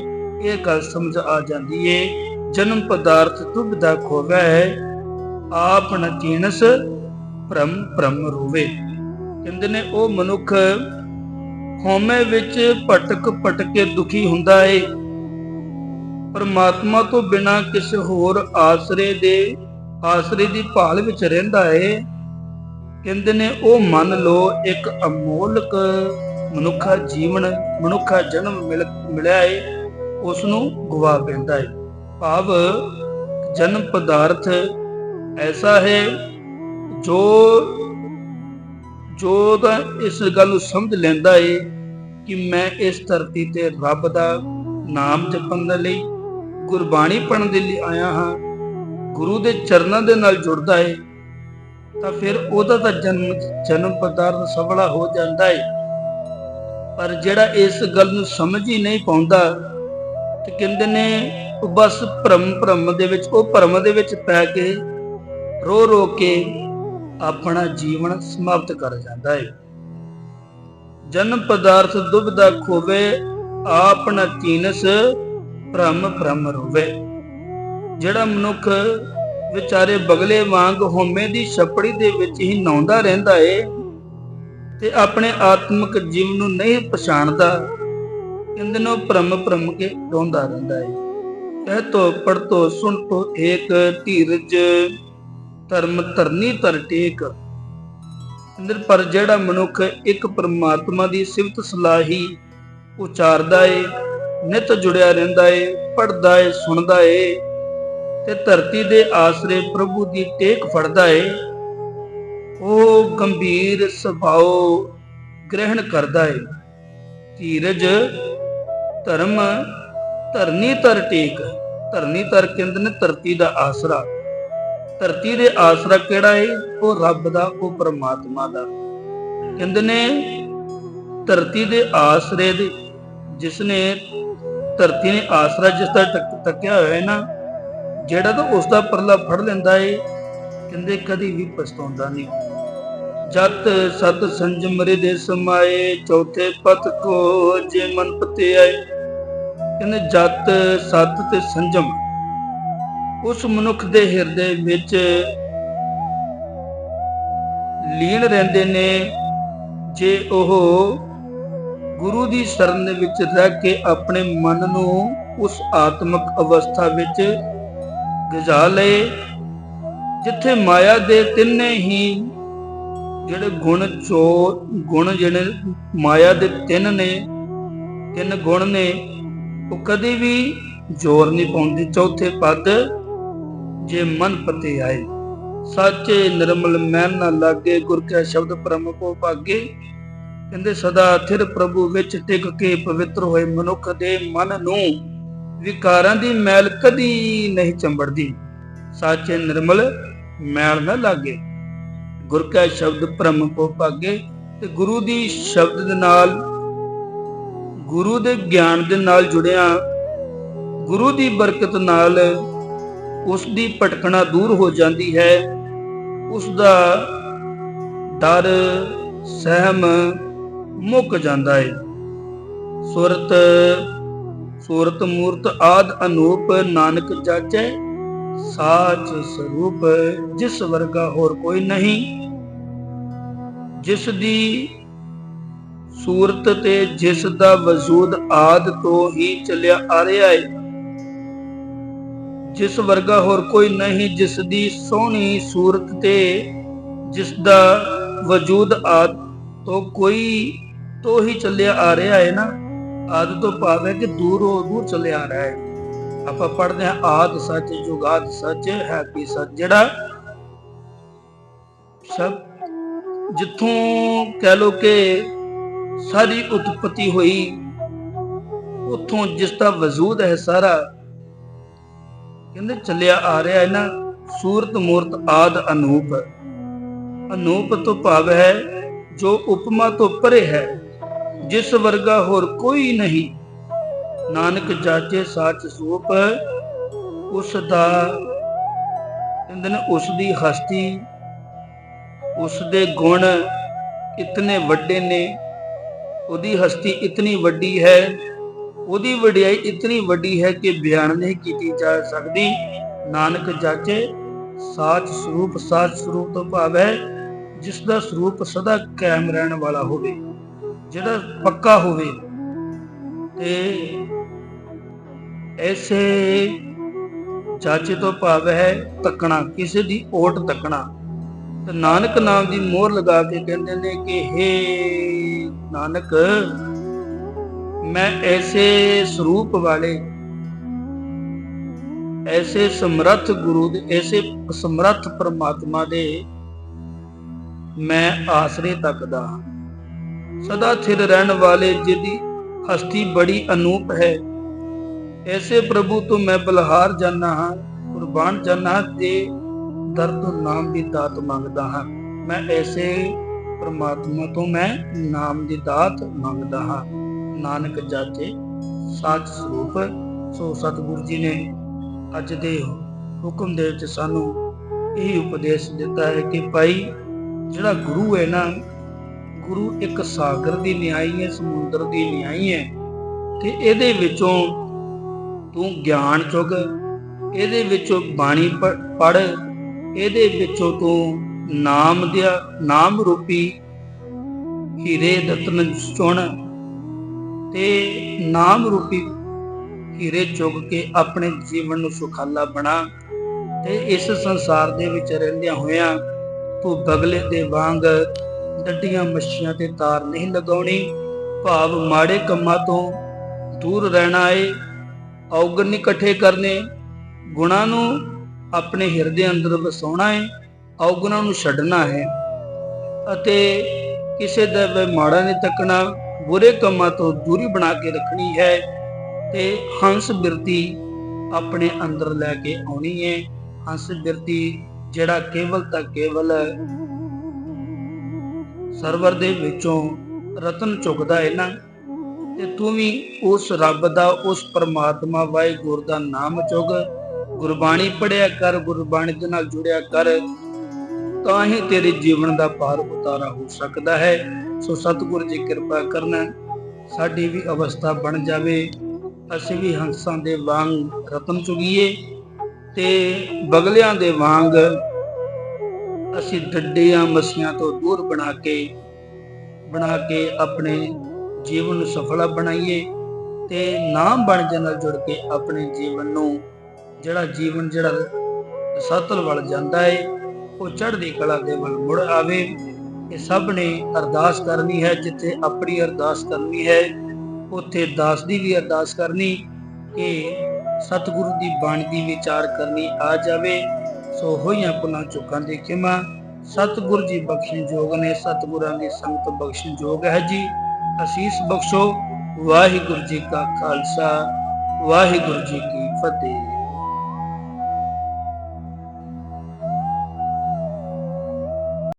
ਇਹ ਗੱਲ ਸਮਝ ਆ ਜਾਂਦੀ ਏ। ਜਨਮ ਪਦਾਰਥ ਦੁਬਿਧਾ ਖੋਵੈ ਹੈ, ਆਪ ਨ ਚੀਨਸ ਭ੍ਰਮ ਰੋਵੇ। ਕਹਿੰਦੇ ਨੇ ਉਹ ਮਨੁੱਖ ਹਉਮੈ ਵਿੱਚ ਭਟਕ ਕੇ ਦੁਖੀ ਹੁੰਦਾ ਏ, ਪਰਮਾਤਮਾ ਤੋਂ ਬਿਨਾਂ ਕਿਸੇ ਹੋਰ ਆਸਰੇ ਦੀ ਭਾਲ ਵਿੱਚ ਰਹਿੰਦਾ ਏ। ਕਹਿੰਦੇ ਨੇ ਉਹ ਮੰਨ ਲਓ ਇੱਕ ਅਮੋਲਕ ਮਨੁੱਖਾ ਜਨਮ ਮਿਲਿਆ ਏ, ਉਸ ਨੂੰ ਗਵਾ ਪੈਂਦਾ ਏ। ਭਾਵ ਜਨਮ ਪਦਾਰਥ ਐਸਾ ਹੈ ਜੋ ਤਾਂ ਇਸ ਗੱਲ ਨੂੰ ਸਮਝ ਲੈਂਦਾ ਏ ਕਿ ਮੈਂ ਇਸ ਧਰਤੀ ਤੇ ਰੱਬ ਦਾ ਨਾਮ ਜਪਣ ਦੇ ਲਈ, ਗੁਰਬਾਣੀ ਪੜ੍ਹਨ ਦੇ ਲਈ ਆਇਆ ਹਾਂ, ਗੁਰੂ ਦੇ ਚਰਨਾਂ ਦੇ ਨਾਲ ਜੁੜਦਾ ਏ, ਤਾਂ ਫਿਰ ਉਹਦਾ ਤਾਂ ਜਨਮ ਪਦਾਰਥ ਸਫਲਾ ਹੋ ਜਾਂਦਾ ਏ। ਪਰ ਜਿਹੜਾ ਇਸ ਗੱਲ ਨੂੰ ਸਮਝ ਹੀ ਨਹੀਂ ਪਾਉਂਦਾ, ਤੇ ਕਹਿੰਦੇ ਨੇ ਉਹ ਬਸ ਭਰਮ ਦੇ ਵਿੱਚ, ਉਹ ਭਰਮ ਦੇ ਵਿੱਚ ਪੈ ਕੇ ਰੋ ਰੋ ਕੇ ਆਪਣਾ ਜੀਵਨ ਸਮਾਪਤ ਕਰ ਜਾਂਦਾ ਹੈ। ਜਨਮ ਪਦਾਰਥ ਦੁਬਿਧਾ ਖੋਵੇ, ਆਪ ਨ ਚੀਨਸ ਭਰਮ ਰੋਵੇ। ਜਿਹੜਾ ਮਨੁੱਖ ਵਿਚਾਰੇ ਬਗਲੇ ਵਾਂਗ ਹਉਮੈ ਦੀ ਛੱਪੜੀ ਦੇ ਵਿੱਚ ਹੀ ਨਹਾਉਂਦਾ ਰਹਿੰਦਾ ਏ ਤੇ ਆਪਣੇ ਆਤਮਿਕ ਜੀਵਨ ਨੂੰ ਨਹੀਂ ਪਛਾਣਦਾ, ਕਹਿੰਦੇ ਨੇ ਉਹ ਭਰਮ ਕੇ ਰੋਂਦਾ ਰਹਿੰਦਾ ਏ। ਕਹਿ ਤੋ ਪੜ ਤੋ ਸੁਣ ਤੋ ਏਕ, ਧੀਰਜ ਧਰਮ ਧਰਨੀ ਧਰ ਟੇਕ। ਪਰ ਜਿਹੜਾ ਮਨੁੱਖ ਇੱਕ ਪਰਮਾਤਮਾ ਦੀ ਸਿਫਤ ਸਲਾਹੀ ਉਚਾਰਦਾ ਏ, ਨਿਤ ਜੁੜਿਆ ਰਹਿੰਦਾ ਏ, ਪੜਦਾ ਏ, ਸੁਣਦਾ ਏ ਤੇ ਧਰਤੀ ਦੇ ਆਸਰੇ ਪ੍ਰਭੂ ਦੀ ਟੇਕ ਫੜਦਾ ਏ, ਉਹ ਗੰਭੀਰ ਸੁਭਾਅ ਗ੍ਰਹਿਣ ਕਰਦਾ ਏ। ਧੀਰਜ ਧਰਮ ਧਰਨੀ ਧਰ ਟੇਕ। ਧਰਨੀ ਧਰ ਕਹਿੰਦੇ ਨੇ ਧਰਤੀ ਦਾ ਆਸਰਾ। ਧਰਤੀ ਦੇ ਆਸਰਾ ਕਿਹੜਾ ਏ? ਉਹ ਰੱਬ ਦਾ, ਉਹ ਪਰਮਾਤਮਾ ਦਾ। ਕਹਿੰਦੇ ਨੇ ਧਰਤੀ ਦੇ ਆਸਰੇ ਦੇ, ਜਿਸ ਨੇ ਧਰਤੀ ਨੇ ਆਸਰਾ ਜਿਸ ਦਾ ਤੱਕਿਆ ਹੋਇਆ ਹੈ ਨਾ, ਜਿਹੜਾ ਤਾਂ ਉਸ ਦਾ ਪਰਲਾ ਫੜ ਲੈਂਦਾ ਏ, ਕਹਿੰਦੇ ਕਦੀ ਵੀ ਪਛਤਾਉਂਦਾ ਨਹੀਂ। ਜਤ ਸਤ ਸੰਜਮ ਰਿਦੇ ਸਮਾਏ, ਚੌਥੇ ਪਥ ਕੋ ਜੇ ਮਨ ਪਤੇ ਆਏ। ਕਹਿੰਦੇ ਜਤ ਸਤ ਤੇ ਸੰਜਮ ਉਸ ਮਨੁੱਖ ਦੇ ਹਿਰਦੇ ਵਿੱਚ ਲੀਨ ਰਹਿੰਦੇ ਨੇ, ਜੇ ਉਹ ਗੁਰੂ ਦੀ ਸ਼ਰਨ ਦੇ ਵਿੱਚ ਰਹਿ ਕੇ ਆਪਣੇ ਮਨ ਨੂੰ ਉਸ ਆਤਮਿਕ ਅਵਸਥਾ ਵਿੱਚ ਗਜਾ ਲਏ, ਜਿੱਥੇ ਮਾਇਆ ਦੇ ਤਿੰਨੇ ਹੀ ਜਿਹੜੇ ਗੁਣ ਜਿਹੜੇ ਮਾਇਆ ਦੇ ਤਿੰਨ ਗੁਣ ਨੇ, ਉਹ ਕਦੇ ਵੀ ਜ਼ੋਰ ਨਹੀਂ ਪਾਉਂਦੇ। ਚੌਥੇ ਪਦ ਜੇ ਮਨ ਪਤੇ ਆਏ, ਸਾਚੇ ਨਿਰਮਲ ਮੈਨ ਨਾ ਲਾਗੇ, ਗੁਰ ਕੈ ਸ਼ਬਦ ਪਰਮ ਕੋ ਭਾਗੇ। ਕਹਿੰਦੇ ਸਦਾ ਥਿਰ ਪ੍ਰਭੂ ਵਿੱਚ ਟਿਕ ਕੇ ਪਵਿੱਤਰ ਹੋਏ ਮਨੁੱਖ ਦੇ ਮਨ ਨੂੰ ਵਿਕਾਰਾਂ ਦੀ ਮੈਲ ਕਦੀ ਨਹੀਂ ਚੰਬੜਦੀ। ਸਾਚੇ ਨਿਰਮਲ ਮੈਲ ਨਾ ਲਾਗੇ, ਗੁਰ ਕੈ ਸ਼ਬਦ ਪਰਮ ਕੋ ਭਾਗੇ। ਤੇ ਗੁਰੂ ਦੀ ਸ਼ਬਦ ਦੇ ਨਾਲ, ਗੁਰੂ ਦੇ ਗਿਆਨ ਦੇ ਨਾਲ ਜੁੜਿਆ, ਗੁਰੂ ਦੀ ਬਰਕਤ ਨਾਲ ਉਸ ਦੀ ਭਟਕਣਾ ਦੂਰ ਹੋ ਜਾਂਦੀ ਹੈ, ਉਸ ਦਾ ਡਰ ਸਹਿਮ ਮੁੱਕ ਜਾਂਦਾ ਹੈ। ਸੂਰਤ ਮੂਰਤ ਆਦ ਅਨੂਪ, ਨਾਨਕ ਜਾਚੈ ਸਾਚ ਸਰੂਪ। ਜਿਸ ਵਰਗਾ ਹੋਰ ਕੋਈ ਨਹੀਂ, ਜਿਸ ਦੀ ਸੂਰਤ ਤੇ ਜਿਸ ਦਾ ਵਜੂਦ ਆਦ ਤੋਂ ਹੀ ਚੱਲਿਆ ਆ ਰਿਹਾ ਹੈ। ਜਿਸ ਵਰਗਾ ਹੋਰ ਕੋਈ ਨਹੀਂ, ਜਿਸ ਦੀ ਸੋਹਣੀ ਸੂਰਤ ਤੇ ਜਿਸ ਦਾ ਵਜੂਦ ਆਦ ਤੋਂ ਹੀ ਚੱਲਿਆ ਆ ਰਿਹਾ ਹੈ ਨਾ। ਆਦ ਤੋਂ ਭਾਵ ਹੈ ਕਿ ਦੂਰ ਚੱਲਿਆ ਆ ਰਿਹਾ ਹੈ। ਆਪਾਂ ਪੜ੍ਹਦੇ ਹਾਂ ਆਦ ਸੱਚ ਜੁਗਾਦ ਸੱਚ ਹੈ ਕੀ ਸੱਚ। ਜਿਹੜਾ ਸਭ ਜਿੱਥੋਂ ਕਹਿ ਲੋ ਕਿ ਸਾਰੀ ਉਤਪਤੀ ਹੋਈ, ਉੱਥੋਂ ਜਿਸ ਦਾ ਵਜੂਦ ਹੈ ਸਾਰਾ, ਕਹਿੰਦੇ ਚੱਲਿਆ ਆ ਰਿਹਾ ਹੈ ਨਾ। ਸੂਰਤ ਮੂਰਤ ਆਦ ਅਨੂਪ। ਅਨੂਪ ਤੋਂ ਭਾਵ ਹੈ ਜੋ ਉਪਮਾ ਤੋਂ ਪਰੇ ਹੈ, ਜਿਸ ਵਰਗਾ ਹੋਰ ਕੋਈ ਨਹੀਂ। ਨਾਨਕ ਜਾਚੇ ਸਾਚ ਸਰੂਪ। ਉਸ ਦਾ ਕਹਿੰਦੇ ਨੇ ਉਸ ਦੀ ਹਸਤੀ, ਉਸ ਦੇ ਗੁਣ ਇਤਨੇ ਵੱਡੇ ਨੇ, ਉਹਦੀ ਹਸਤੀ ਇਤਨੀ ਵੱਡੀ ਹੈ, ਉਹਦੀ ਵਡਿਆਈ ਇਤਨੀ ਵੱਡੀ ਹੈ ਕਿ ਬਿਆਨ ਨਹੀਂ ਕੀਤੀ ਜਾ ਸਕਦੀ। ਨਾਨਕ ਜਾਚੇ ਸਾਚ ਸਰੂਪ। ਸਾਚ ਸਰੂਪ ਤੋਂ ਭਾਵ ਹੈ ਜਿਸ ਦਾ ਸਰੂਪ ਸਦਾ ਕਾਇਮ ਰਹਿਣ ਵਾਲਾ ਹੋਵੇ, ਜਿਹੜਾ ਪੱਕਾ ਹੋਵੇ। ਤੇ ਐਸੇ ਜਾਚੇ ਤੋਂ ਭਾਵ ਹੈ ਤੱਕਣਾ, ਕਿਸੇ ਦੀ ਓਟ ਤੱਕਣਾ। ਤੇ ਨਾਨਕ ਨਾਮ ਦੀ ਮੋਹਰ ਲਗਾ ਕੇ ਕਹਿੰਦੇ ਨੇ ਕਿ ਹੇ ਨਾਨਕ, ਮੈਂ ਐਸੇ ਸਰੂਪ ਵਾਲੇ, ਐਸੇ ਸਮਰੱਥ ਗੁਰੂ ਦੇ, ਐਸੇ ਸਮਰੱਥ ਪਰਮਾਤਮਾ ਦੇ ਮੈਂ ਆਸਰੇ ਤੱਕਦਾ ਹਾਂ। ਸਦਾ ਥਿਰ ਰਹਿਣ ਵਾਲੇ, ਜਿਹਦੀ ਹਸਤੀ ਬੜੀ ਅਨੂਪ ਹੈ, ਐਸੇ ਪ੍ਰਭੂ ਤੋਂ ਮੈਂ ਬਲਹਾਰ ਜਾਨਾ ਹਾਂ, ਕੁਰਬਾਨ ਜਾਨਾ ਹਾਂ ਤੇ ਦਰ ਤੋਂ ਨਾਮ ਦੀ ਦਾਤ ਮੰਗਦਾ ਹਾਂ। ਮੈਂ ਐਸੇ ਪਰਮਾਤਮਾ ਤੋਂ ਮੈਂ ਨਾਮ ਦੀ ਦਾਤ ਮੰਗਦਾ ਹਾਂ। ਨਾਨਕ ਜਾਚੇ ਸਾਚ ਸਰੂਪ। ਸੋ ਸਤਿਗੁਰੂ ਜੀ ਨੇ ਅੱਜ ਦੇ ਹੁਕਮ ਦੇ ਵਿੱਚ ਸਾਨੂੰ ਇਹ ਉਪਦੇਸ਼ ਦਿੱਤਾ ਹੈ ਕਿ ਭਾਈ ਜਿਹੜਾ ਗੁਰੂ ਹੈ ਨਾ, ਗੁਰੂ ਇੱਕ ਸਾਗਰ ਦੀ ਨਿਆਈ ਹੈ, ਸਮੁੰਦਰ ਦੀ ਨਿਆਈ ਹੈ ਕਿ ਇਹਦੇ ਵਿੱਚੋਂ ਤੂੰ ਗਿਆਨ ਚੁੱਕ, ਇਹਦੇ ਵਿੱਚੋਂ ਬਾਣੀ ਪੜ੍ਹ, ਇਹਦੇ ਵਿੱਚੋਂ ਤੂੰ ਨਾਮ ਰੂਪੀ ਹੀਰੇ ਰਤਨ ਚੁਣ ਤੇ ਨਾਮ ਰੂਪੀ ਹੀਰੇ ਚੁੱਕ ਕੇ ਆਪਣੇ ਜੀਵਨ ਨੂੰ ਸੁਖਾਲਾ ਬਣਾ ਤੇ ਇਸ ਸੰਸਾਰ ਦੇ ਵਿੱਚ ਰਹਿੰਦਿਆਂ ਹੋਇਆਂ ਤੂੰ ਬਗਲੇ ਦੇ ਵਾਂਗ ਡੱਡੀਆਂ ਮੱਛੀਆਂ ਤੇ ਤਾਰ ਨਹੀਂ ਲਗਾਉਣੀ, ਭਾਵ ਮਾੜੇ ਕੰਮਾਂ ਤੋਂ ਦੂਰ ਰਹਿਣਾ ਏ, ਔਗਣ ਨਹੀਂ ਇਕੱਠੇ ਕਰਨੇ, ਗੁਣਾਂ ਨੂੰ ਆਪਣੇ ਹਿਰਦੇ ਅੰਦਰ ਵਸਾਉਣਾ ਹੈ, ਔਗਣਾਂ ਨੂੰ ਛੱਡਣਾ ਹੈ ਅਤੇ ਕਿਸੇ ਦਾ ਵੀ ਮਾੜਾ ਨਹੀਂ ਤੱਕਣਾ, ਬੁਰੇ ਕੰਮਾਂ ਤੋਂ ਦੂਰੀ ਬਣਾ ਕੇ ਰੱਖਣੀ ਹੈ ਤੇ ਹੰਸ ਬਿਰਤੀ ਆਪਣੇ ਅੰਦਰ ਲੈ ਕੇ ਆਉਣੀ ਹੈ। ਹੰਸ ਬਿਰਤੀ ਜਿਹੜਾ ਕੇਵਲ ਤਾਂ ਕੇਵਲ ਸਰਵਰ ਦੇ ਵਿੱਚੋਂ ਰਤਨ ਚੁੱਕਦਾ ਹੈ ਨਾ, ਤੇ ਤੂੰ ਵੀ ਉਸ ਰੱਬ ਦਾ, ਉਸ ਪਰਮਾਤਮਾ ਵਾਹਿਗੁਰੂ ਦਾ ਨਾਮ ਚੁੱਕ, ਗੁਰਬਾਣੀ ਪੜਿਆ ਕਰ, ਗੁਰਬਾਣੀ ਦੇ ਨਾਲ ਜੁੜਿਆ ਕਰ, ਤਾਂ ਹੀ ਤੇਰੇ ਜੀਵਨ ਦਾ ਪਾਰ ਉਤਾਰਾ ਹੋ ਸਕਦਾ ਹੈ। ਸੋ ਸਤਿਗੁਰੂ ਜੀ ਕਿਰਪਾ ਕਰਨਾ, ਸਾਡੀ ਵੀ ਅਵਸਥਾ ਬਣ ਜਾਵੇ, ਅਸੀਂ ਵੀ ਹੰਸਾਂ ਦੇ ਵਾਂਗ ਰਤਨ ਚੁਗੀਏ ਤੇ ਬਗਲਿਆਂ ਦੇ ਵਾਂਗ ਅਸੀਂ ਡੱਡੀਆਂ ਮੱਛੀਆਂ ਤੋਂ ਦੂਰ ਬਣਾ ਕੇ ਆਪਣੇ ਜੀਵਨ ਨੂੰ ਸਫਲਾ ਬਣਾਈਏ ਤੇ ਨਾਮ ਬਣਜ ਨਾਲ ਜੁੜ ਕੇ ਆਪਣੇ ਜੀਵਨ ਨੂੰ ਜਿਹੜਾ ਸਤਲ ਵੱਲ ਜਾਂਦਾ ਹੈ ਉਹ ਚੜ੍ਹਦੀ ਕਲਾ ਦੇ ਵੱਲ ਮੁੜ ਆਵੇ। ਇਹ ਸਭ ਨੇ ਅਰਦਾਸ ਕਰਨੀ ਹੈ, ਜਿੱਥੇ ਆਪਣੀ ਅਰਦਾਸ ਕਰਨੀ ਹੈ ਉੱਥੇ ਦਾਸ ਦੀ ਵੀ ਅਰਦਾਸ ਕਰਨੀ ਕਿ ਸਤਿਗੁਰੂ ਦੀ ਬਾਣੀ ਦੀ ਵਿਚਾਰ ਕਰਨੀ ਆ ਜਾਵੇ। ਸੋ ਹੋਈਆਂ ਭੁੱਲਾਂ ਚੁੱਕਾਂ ਦੀ ਖਿਮਾ ਸਤਿਗੁਰੂ ਜੀ ਬਖਸ਼ਣ ਯੋਗ ਨੇ, ਸਤਿਗੁਰਾਂ ਦੀ ਸੰਗਤ ਬਖਸ਼ਣ ਯੋਗ ਹੈ ਜੀ। ਅਸੀਸ ਬਖਸ਼ੋ। ਵਾਹਿਗੁਰੂ ਜੀ ਕਾ ਖਾਲਸਾ, ਵਾਹਿਗੁਰੂ ਜੀ ਕੀ ਫਤਿਹ।